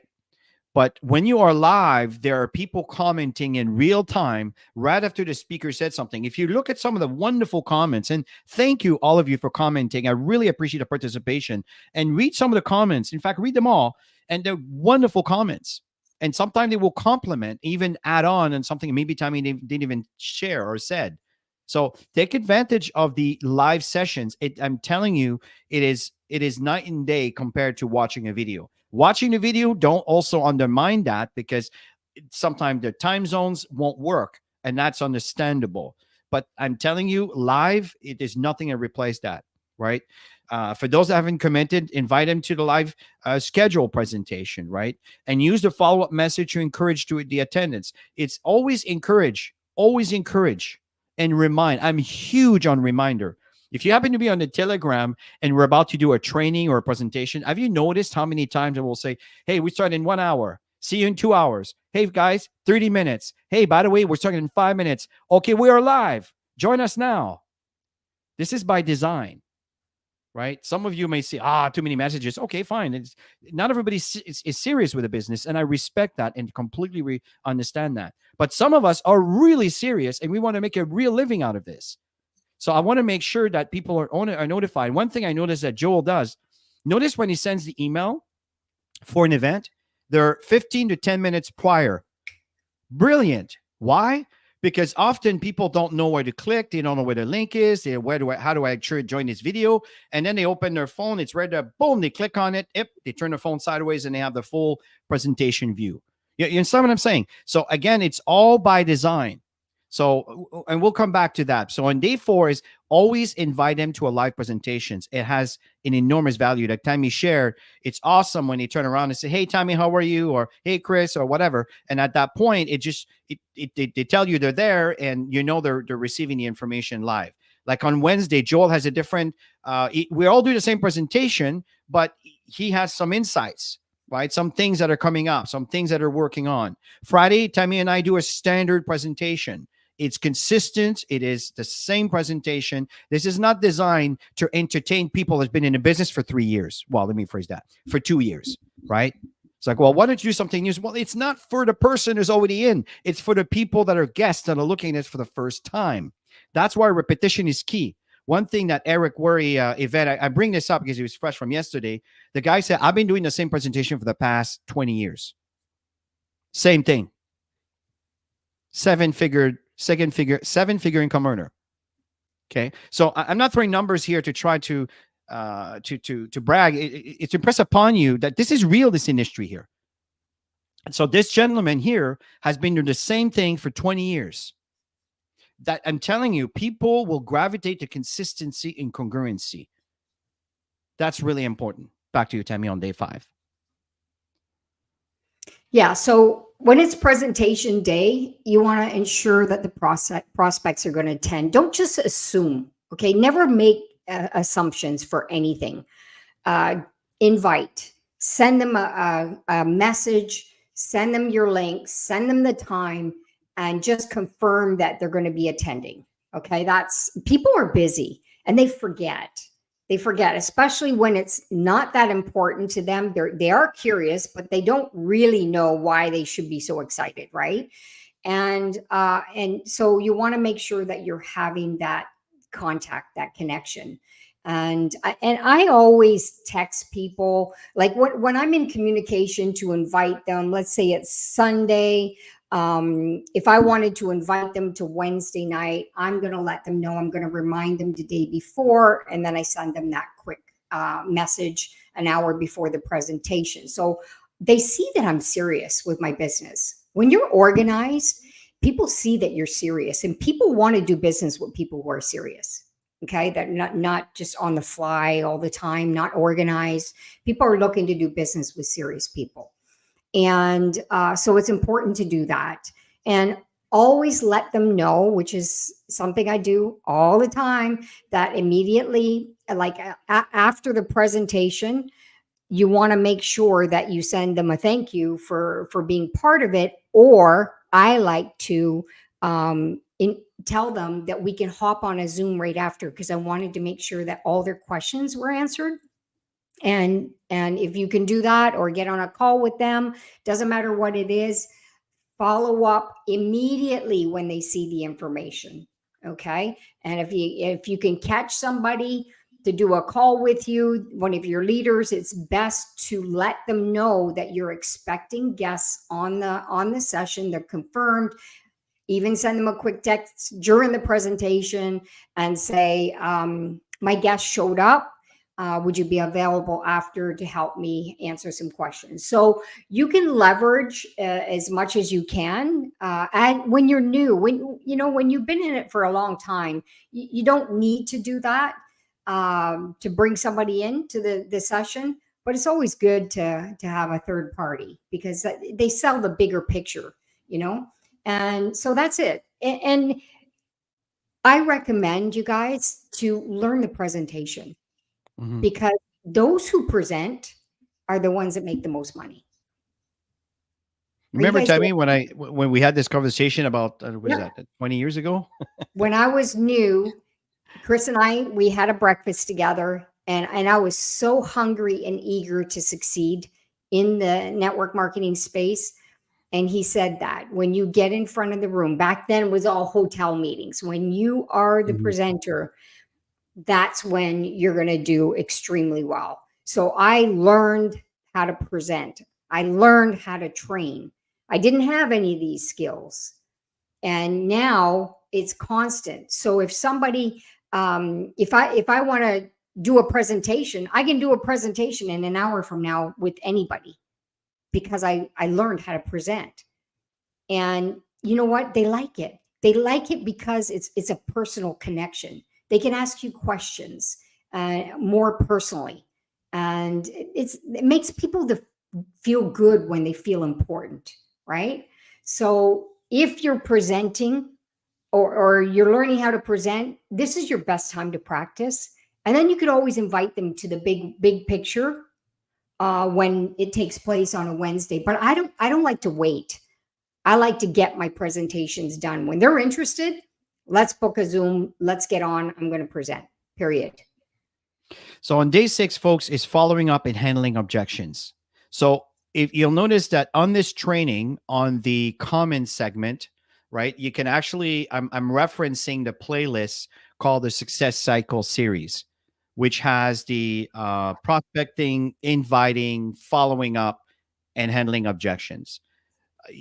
But when you are live, there are people commenting in real time right after the speaker said something. If you look at some of the wonderful comments, and thank you, all of you, for commenting. I really appreciate the participation. And read some of the comments. In fact, read them all. And they're wonderful comments. And sometimes they will compliment, even add on, and something maybe Tommy didn't even share or said. So take advantage of the live sessions. I'm telling you, it is night and day compared to watching a video. Watching the video, don't also undermine that, because sometimes the time zones won't work, and that's understandable. But I'm telling you, live, it is nothing to replace that, right? For those that haven't commented, invite them to the live schedule presentation, right? And use the follow-up message to encourage the attendance. It's always encourage, and remind. I'm huge on reminder. If you happen to be on the Telegram and we're about to do a training or a presentation, have you noticed how many times I will say, "Hey, we start in 1 hour. See you in 2 hours. Hey, guys, 30 minutes. Hey, by the way, we're starting in 5 minutes. Okay, we are live. Join us now." This is by design. right? Some of you may say, too many messages. Okay, fine. It's not everybody is serious with the business, and I respect that and completely understand that. But some of us are really serious, and we want to make a real living out of this. So I want to make sure that people are notified. One thing I noticed that Joel does, notice when he sends the email for an event, they're 15 to 10 minutes prior. Brilliant. Why? Because often people don't know where to click. They don't know where the link is. How do I actually join this video? And then they open their phone. It's right there. Boom. They click on it. Yep. They turn their phone sideways and they have the full presentation view. You understand what I'm saying? So again, it's all by design. So, and we'll come back to that. So on day 4 is always invite them to a live presentations. It has an enormous value. Like Tammy shared, it's awesome when they turn around and say, hey, Tammy, how are you? Or hey, Chris, or whatever. And at that point, they tell you they're there and you know they're receiving the information live. Like on Wednesday, Joel has a different, we all do the same presentation, but he has some insights. Right? Some things that are coming up, some things that are working on. Friday, Tammy and I do a standard presentation. It's consistent. It is the same presentation. This is not designed to entertain people that's been in the business for 3 years. Well, let me phrase that. For 2 years, right? It's like, well, why don't you do something new? Well, it's not for the person who's already in. It's for the people that are guests that are looking at it for the first time. That's why repetition is key. One thing that Eric Worry event, I bring this up because it was fresh from yesterday. The guy said, I've been doing the same presentation for the past 20 years. Same thing. Seven-figure income earner. Okay. So I'm not throwing numbers here to try to brag. It's to impress upon you that this is real, this industry here. And so this gentleman here has been doing the same thing for 20 years. That I'm telling you, people will gravitate to consistency and congruency. That's really important. Back to you, Tammy, on day 5. Yeah. So when it's presentation day, you want to ensure that the prospects are going to attend. Don't just assume. Okay. Never make assumptions for anything. Invite, send them a message, send them your link, send them the time, and just confirm that they're going to be attending. Okay. People are busy and they forget, especially when it's not that important to them. They are curious, but they don't really know why they should be so excited. Right. And so you want to make sure that you're having that contact, that connection. And I always text people, like when I'm in communication to invite them, let's say it's Sunday. If I wanted to invite them to Wednesday night, I'm going to let them know. I'm going to remind them the day before, and then I send them that quick message an hour before the presentation. So they see that I'm serious with my business. When you're organized, people see that you're serious, and people want to do business with people who are serious. Okay, that not just on the fly all the time, not organized. People are looking to do business with serious people. And so it's important to do that and always let them know, which is something I do all the time, that immediately, like after the presentation, you want to make sure that you send them a thank you for being part of it. Or I like to tell them that we can hop on a Zoom right after, because I wanted to make sure that all their questions were answered. And if you can do that or get on a call with them, doesn't matter what it is, follow up immediately when they see the information. Okay. And if you can catch somebody to do a call with you, one of your leaders, it's best to let them know that you're expecting guests on the session. They're confirmed. Even send them a quick text during the presentation and say, my guest showed up. Would you be available after to help me answer some questions? So you can leverage as much as you can. And when you're new, when you've been in it for a long time, you don't need to do that to bring somebody into the session. But it's always good to have a third party, because they sell the bigger picture, And so that's it. And I recommend you guys to learn the presentation. Mm-hmm. Because those who present are the ones that make the most money. Remember, Tammy, when we had this conversation about what is that, 20 years ago? When I was new, Chris and we had a breakfast together, and I was so hungry and eager to succeed in the network marketing space. And he said that when you get in front of the room, back then it was all hotel meetings. When you are the Mhm. presenter, that's when you're going to do extremely well. So I learned how to present. I learned how to train. I didn't have any of these skills. And now it's constant. So if somebody, if I want to do a presentation, I can do a presentation in an hour from now with anybody because I learned how to present. And you know what? They like it. They like it because it's a personal connection. They can ask you questions more personally, and it makes people feel good when they feel important, right? So if you're presenting or you're learning how to present, this is your best time to practice. And then you could always invite them to the big picture when it takes place on a Wednesday. But I don't like to wait. I like to get my presentations done. When they're interested, let's book a Zoom. Let's get on. I'm going to present, period. So on day 6, folks, is following up and handling objections. So if you'll notice that on this training, on the comment segment, right, you can actually, I'm referencing the playlist called the Success Cycle series, which has the prospecting, inviting, following up, and handling objections.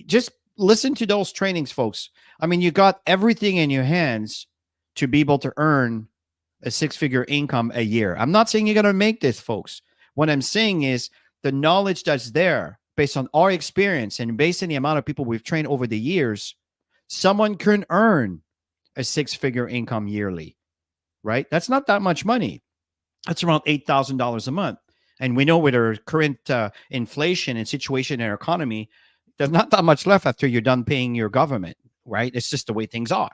Just listen to those trainings, folks. I mean, you got everything in your hands to be able to earn a 6-figure income a year. I'm not saying you're going to make this, folks. What I'm saying is the knowledge that's there based on our experience and based on the amount of people we've trained over the years, someone can earn a 6-figure income yearly, right? That's not that much money. That's around $8,000 a month. And we know with our current inflation and situation in our economy, there's not that much left after you're done paying your government, right? It's just the way things are.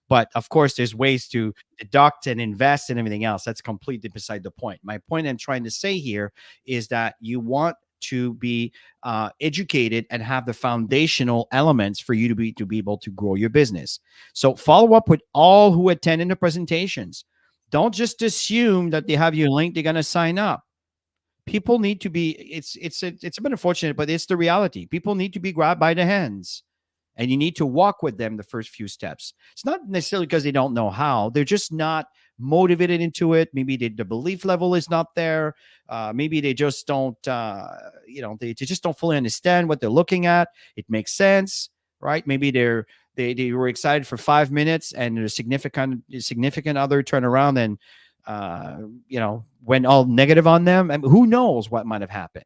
But of course, there's ways to deduct and invest and everything else. That's completely beside the point. My point I'm trying to say here is that you want to be educated and have the foundational elements for you to be able to grow your business. So follow up with all who attend in the presentations. Don't just assume that they have your link, they're going to sign up. People need to be. It's a bit unfortunate, but it's the reality. People need to be grabbed by the hands, and you need to walk with them the first few steps. It's not necessarily because they don't know how; they're just not motivated into it. Maybe the belief level is not there. Maybe they just don't. They just don't fully understand what they're looking at. It makes sense, right? Maybe they were excited for 5 minutes, and their significant other turn around and went all negative on them. And who knows what might have happened.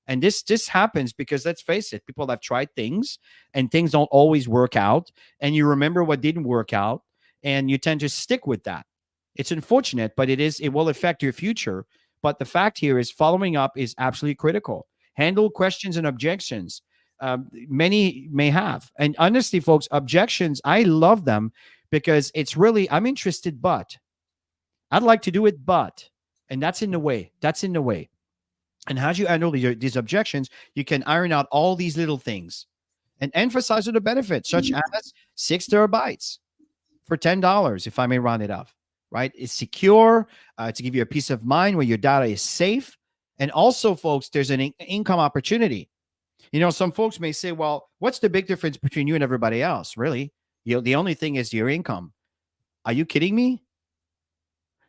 And this happens because, let's face it, people have tried things and things don't always work out. And you remember what didn't work out and you tend to stick with that. It's unfortunate, but it will affect your future. But the fact here is following up is absolutely critical. Handle questions and objections. Many may have. And honestly, folks, objections, I love them because it's really, I'm interested, but I'd like to do it, but, and that's in the way. That's in the way. And how do you handle these objections? You can iron out all these little things and emphasize the benefits, such as 6 terabytes for $10, if I may round it off, right? It's secure to give you a peace of mind where your data is safe. And also, folks, there's an income opportunity. Some folks may say, well, what's the big difference between you and everybody else? Really? The only thing is your income. Are you kidding me?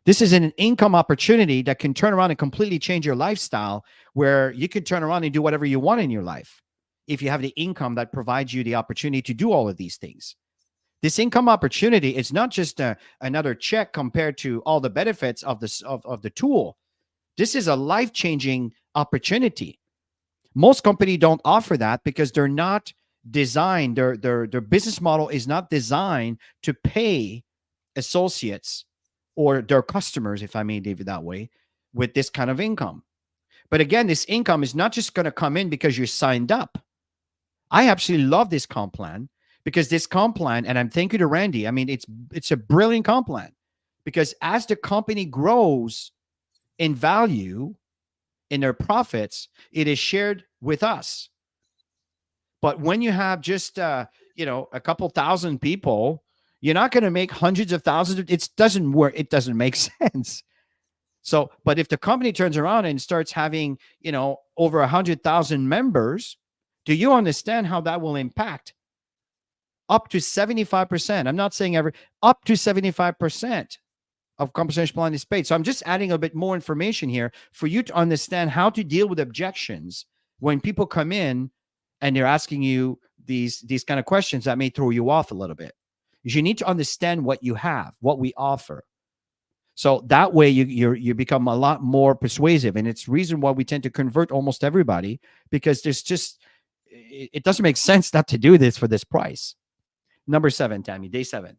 This is an income opportunity that can turn around and completely change your lifestyle, where you can turn around and do whatever you want in your life if you have the income that provides you the opportunity to do all of these things. This income opportunity is not just another check compared to all the benefits of the tool. This is a life-changing opportunity. Most companies don't offer that because they're not designed, their business model is not designed to pay associates or their customers, if I may leave it that way, with this kind of income. But again, this income is not just going to come in because you're signed up. I absolutely love this comp plan because this comp plan, and I'm thank you to Randy. I mean, it's a brilliant comp plan because as the company grows in value, in their profits, it is shared with us. But when you have just a couple thousand people, you're not going to make hundreds of thousands. It doesn't work. It doesn't make sense. So, but if the company turns around and starts having, over 100,000 members, do you understand how that will impact? Up to 75%. I'm not saying up to 75% of compensation plan is paid. So I'm just adding a bit more information here for you to understand how to deal with objections when people come in and they're asking you these kind of questions that may throw you off a little bit. You need to understand what you have, what we offer. So that way you become a lot more persuasive. And it's the reason why we tend to convert almost everybody, because it doesn't make sense not to do this for this price. Number 7, Tammy, day 7.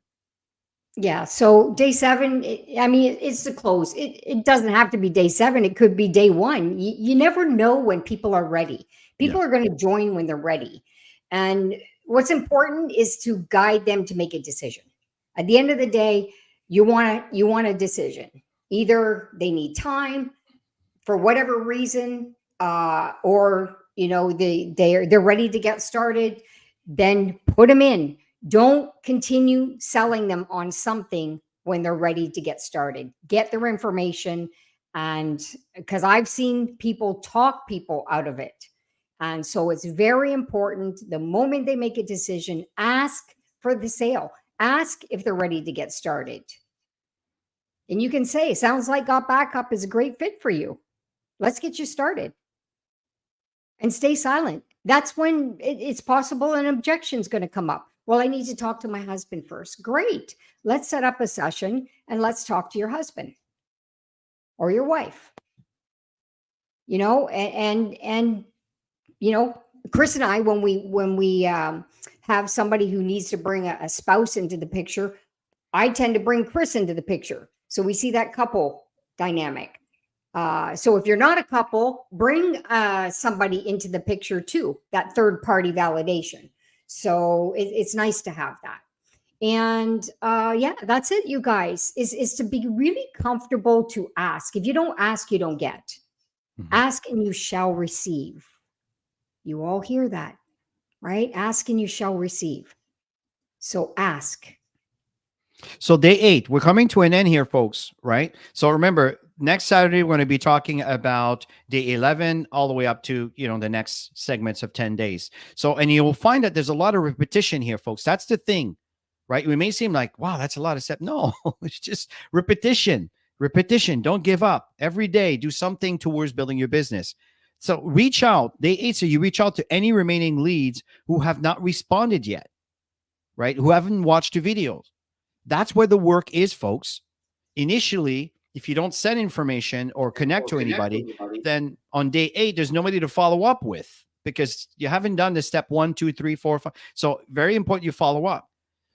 Yeah. So day 7, it's the close. It doesn't have to be day 7. It could be day 1. You never know when people are ready. People are going to join when they're ready. And what's important is to guide them to make a decision. At the end of the day, you want a decision. Either they need time for whatever reason, or they're ready to get started. Then put them in. Don't continue selling them on something when they're ready to get started. Get their information, and because I've seen people talk people out of it. And so it's very important, the moment they make a decision, ask for the sale. Ask if they're ready to get started. And you can say, sounds like Got Backup is a great fit for you. Let's get you started. And stay silent. That's when it's possible an objection is going to come up. Well, I need to talk to my husband first. Great. Let's set up a session and let's talk to your husband or your wife. And Chris and I, when we have somebody who needs to bring a spouse into the picture, I tend to bring Chris into the picture. So we see that couple dynamic. So if you're not a couple, bring somebody into the picture too, that third party validation. So it's nice to have that. And that's it, you guys, is to be really comfortable to ask. If you don't ask, you don't get. Mm-hmm. Ask and you shall receive. You all hear that, right? Ask and you shall receive. So ask. So day 8, we're coming to an end here, folks, right? So remember, next Saturday, we're going to be talking about day 11 all the way up to, the next segments of 10 days. So, and you will find that there's a lot of repetition here, folks. That's the thing, right? We may seem like, wow, that's a lot of steps. No, it's just repetition. Don't give up. Every day, do something towards building your business. So reach out. Day 8, so you reach out to any remaining leads who have not responded yet, right? Who haven't watched the videos. That's where the work is, folks. Initially, if you don't send information or connect to anybody, then on day 8, there's nobody to follow up with because you haven't done the step 1, 2, 3, 4, 5. So very important you follow up.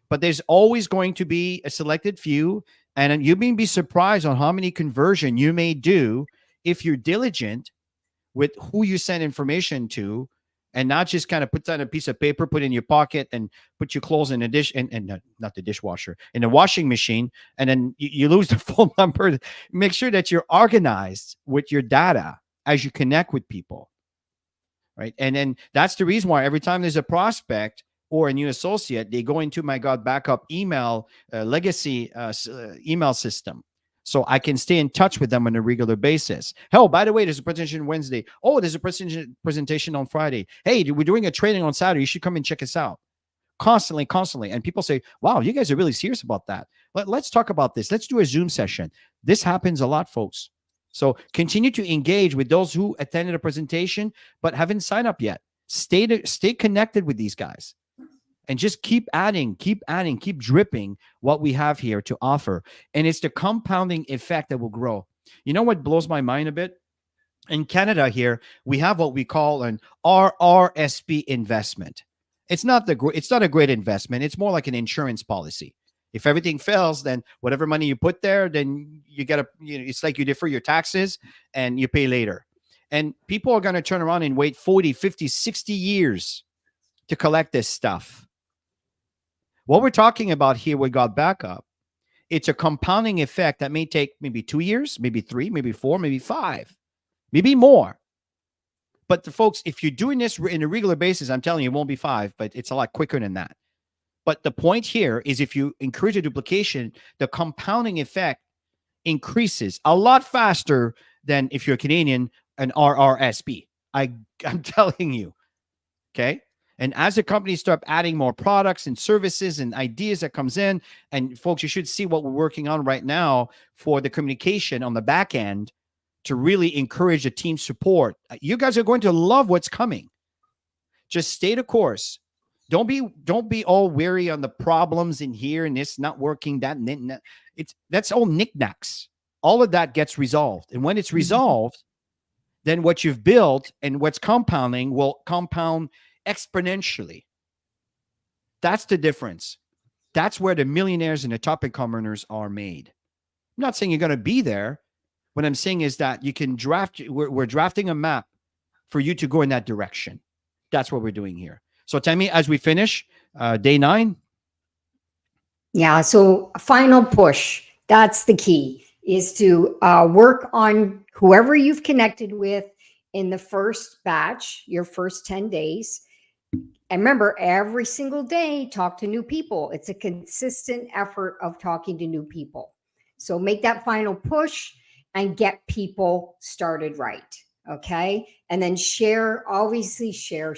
But there's always going to be a selected few, and you may be surprised on how many conversion you may do if you're diligent with who you send information to, and not just kind of put that on a piece of paper, put in your pocket, and put your clothes in a dish and not the dishwasher, in a washing machine, and then you lose the phone number. Make sure that you're organized with your data as you connect with people, right? And then that's the reason why every time there's a prospect or a new associate, they go into my Got Backup email legacy email system. So I can stay in touch with them on a regular basis. Hell, by the way, there's a presentation Wednesday. Oh, there's a presentation on Friday. Hey, we're doing a training on Saturday. You should come and check us out. Constantly. And people say, wow, you guys are really serious about that. Let's talk about this. Let's do a Zoom session. This happens a lot, folks. So continue to engage with those who attended a presentation but haven't signed up yet. Stay connected with these guys. And just keep adding, keep dripping what we have here to offer. And it's the compounding effect that will grow. You know what blows my mind a bit? In Canada here, we have what we call an RRSP investment. It's not a great investment. It's more like an insurance policy. If everything fails, then whatever money you put there, then you get it's like you defer your taxes and you pay later. And people are going to turn around and wait 40, 50, 60 years to collect this stuff. What we're talking about here with Got Backup, it's a compounding effect that may take maybe 2 years, maybe 3, maybe 4, maybe 5, maybe more. But folks, if you're doing this in a regular basis, I'm telling you, it won't be 5, but it's a lot quicker than that. But the point here is if you encourage a duplication, the compounding effect increases a lot faster than if you're Canadian, an RRSP. I'm telling you. Okay. And as the companies start adding more products and services and ideas that comes in, and folks, you should see what we're working on right now for the communication on the back end to really encourage the team support. You guys are going to love what's coming. Just stay the course. Don't be all weary on the problems in here and this not working, that and that's all knickknacks. All of that gets resolved. And when it's resolved, then what you've built and what's compounding will compound exponentially. That's the difference. That's where the millionaires and the top income earners are made. I'm not saying you're going to be there. What I'm saying is that you can we're drafting a map for you to go in that direction. That's what we're doing here. So Tammy, as we finish day 9. Yeah. So final push. That's the key, is to work on whoever you've connected with in the first batch, your first 10 days. And remember, every single day, talk to new people. It's a consistent effort of talking to new people. So make that final push and get people started right. Okay. And then share, obviously share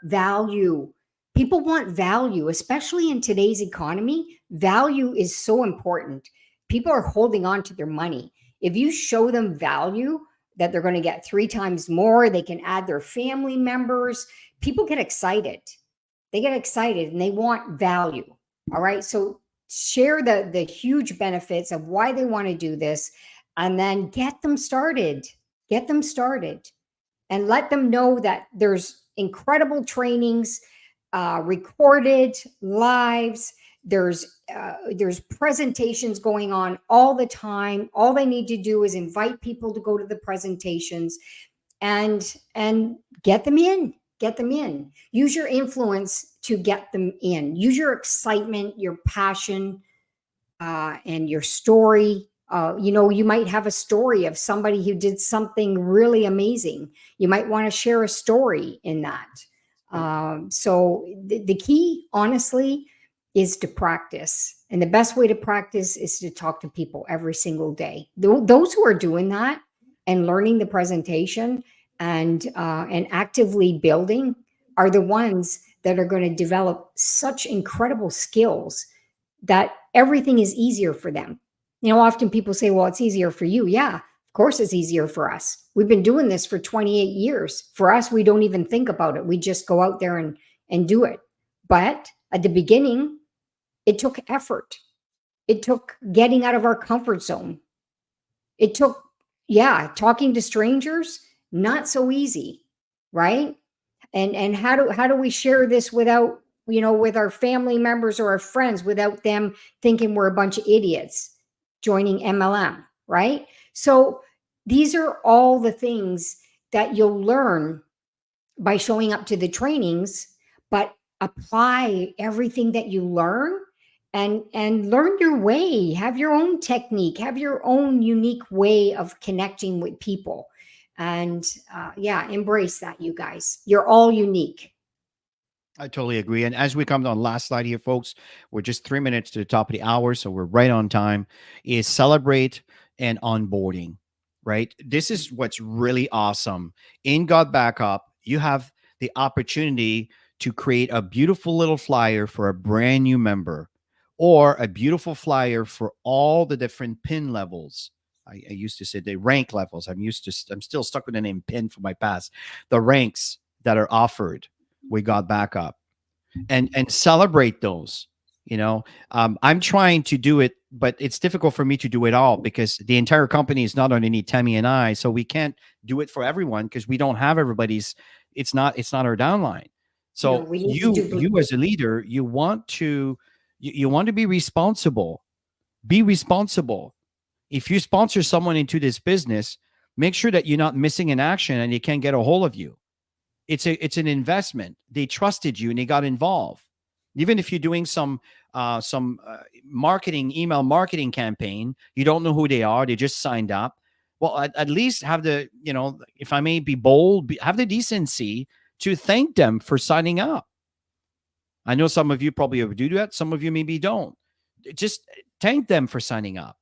value. People want value, especially in today's economy. Value is so important. People are holding on to their money. If you show them value, that they're going to get 3 times more, they can add their family members. People get excited. They get excited and they want value. All right. So share the huge benefits of why they want to do this, and then get them started. Get them started and let them know that there's incredible trainings, recorded lives. There's presentations going on all the time. All they need to do is invite people to go to the presentations and get them in. Get them in. Use your influence to get them in. Use your excitement, your passion, and your story. You might have a story of somebody who did something really amazing. You might want to share a story in that. So the key, honestly, is to practice. And the best way to practice is to talk to people every single day. Those who are doing that and learning the presentation and actively building are the ones that are going to develop such incredible skills that everything is easier for them. Often people say, well, it's easier for you. Yeah, of course it's easier for us. We've been doing this for 28 years. For us, we don't even think about it. We just go out there and do it. But at the beginning, it took effort. It took getting out of our comfort zone. It took, talking to strangers, not so easy, right? And how do we share this without, with our family members or our friends, without them thinking we're a bunch of idiots joining MLM, right? So these are all the things that you'll learn by showing up to the trainings, but apply everything that you learn and learn your way. Have your own technique, have your own unique way of connecting with people. And embrace that, you guys. You're all unique. I totally agree. And as we come to the last slide here, folks, we're just 3 minutes to the top of the hour, so we're right on time, is celebrate and onboarding, right? This is what's really awesome. In God Backup, you have the opportunity to create a beautiful little flyer for a brand new member, or a beautiful flyer for all the different pin levels. I used to say the rank levels. I'm still stuck with the name pin from my past. The ranks that are offered, we got backup, and celebrate those. I'm trying to do it, but it's difficult for me to do it all because the entire company is not underneath Tammy and I, so we can't do it for everyone because we don't have everybody's. It's not our downline. So No, you as a leader, you want to be responsible. Be responsible. If you sponsor someone into this business, make sure that you're not missing an action and they can't get a hold of you. It's an investment. They trusted you and they got involved. Even if you're doing some email marketing campaign, you don't know who they are. They just signed up. Well, at least have the, if I may be bold, have the decency to thank them for signing up. I know some of you probably do that. Some of you maybe don't. Just thank them for signing up.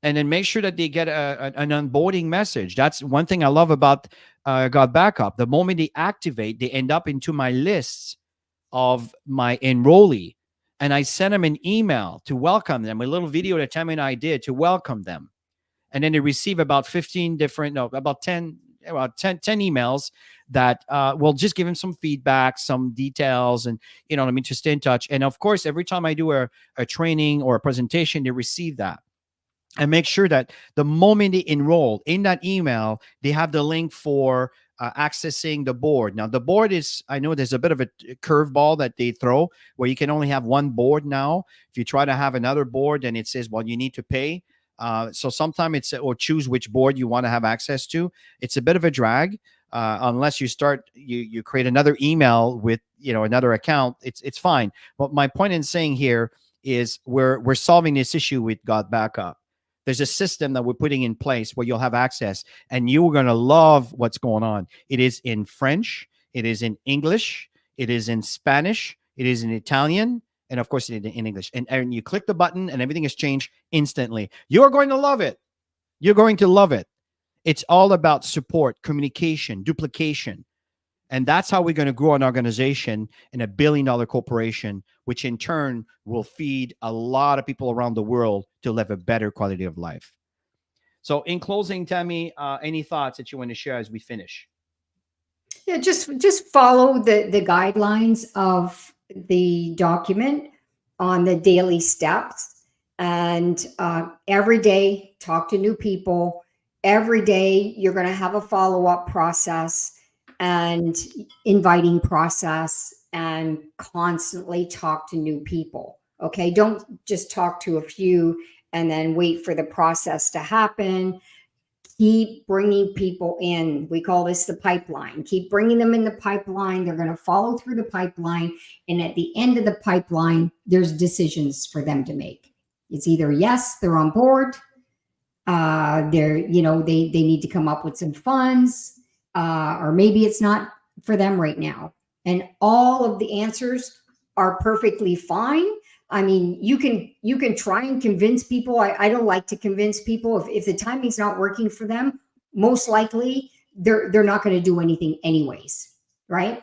and then make sure that they get an onboarding message. That's one thing I love about God Backup. The moment they activate, they end up into my lists of my enrollee, and I send them an email to welcome them, a little video that Tammy and I did to welcome them. And then they receive about 15 different, no, about 10, about 10 emails that will just give them some feedback, some details, and you know what I mean, to stay in touch. And of course, every time I do a training or a presentation, they receive that. And make sure that the moment they enroll in that email, they have the link for accessing the board. Now, the board is, I know there's a bit of a curveball that they throw where you can only have one board now. If you try to have another board, then it says, well, you need to pay. So sometimes it's, or choose which board you want to have access to. It's a bit of a drag. Unless you start, you create another email with, you know, another account, it's fine. But my point in saying here is we're solving this issue with God Backup. There's a system that we're putting in place where you'll have access, and you're going to love what's going on. It is in French, it is in English, it is in Spanish, it is in Italian, and of course, in English. And you click the button, and everything is changed instantly. You're going to love it. You're going to love it. It's all about support, communication, duplication. And that's how we're going to grow an organization in $1 billion corporation, which in turn will feed a lot of people around the world to live a better quality of life. So in closing, Tammy, any thoughts that you want to share as we finish? Yeah, just follow the guidelines of the document on the daily steps, and every day talk to new people. Every day you're going to have a follow-up process and inviting process, and constantly talk to new people. Okay, don't just talk to a few and then wait for the process to happen. Keep bringing people in. We call this the pipeline. Keep bringing them in the pipeline. They're going to follow through the pipeline. And at the end of the pipeline, there's decisions for them to make. It's either yes, they're on board. They're, you know, they need to come up with some funds, or maybe it's not for them right now. And all of the answers are perfectly fine. I mean, you can try and convince people. I don't like to convince people. If the timing's not working for them, most likely they're not going to do anything anyways, right?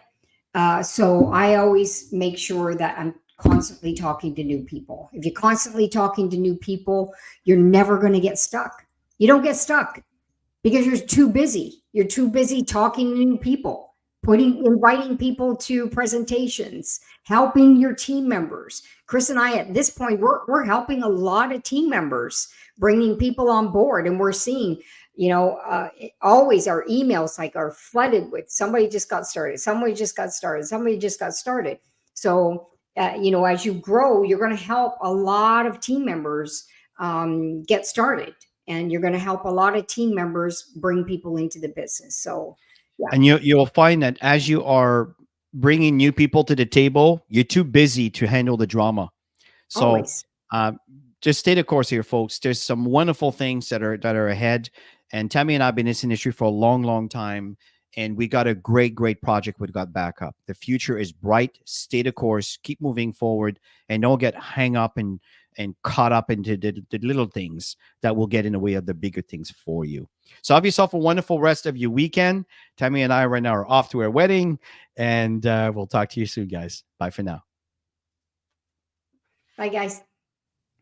So I always make sure that I'm constantly talking to new people. If you're constantly talking to new people, you're never going to get stuck. You don't get stuck because you're too busy. You're too busy talking to new people, inviting people to presentations, helping your team members. Chris and I, at this point, we're helping a lot of team members, bringing people on board, and we're seeing, you know, always our emails are flooded with somebody just got started, somebody just got started, somebody just got started. So, you know, as you grow, you're going to help a lot of team members get started, and you're going to help a lot of team members bring people into the business. So, yeah. And you'll find that as you are bringing new people to the table, you're too busy to handle the drama. So Always. just stay the course here, folks. There's some wonderful things that are ahead. And Tammy and I have been in this industry for a long, long time. And we got a great project with God Backup. The future is bright. Stay the course. Keep moving forward, and don't get hung up and caught up into the little things that will get in the way of the bigger things for you. So have yourself a wonderful rest of your weekend. Tammy and I right now are off to our wedding, and we'll talk to you soon, guys. Bye for now. Bye, guys.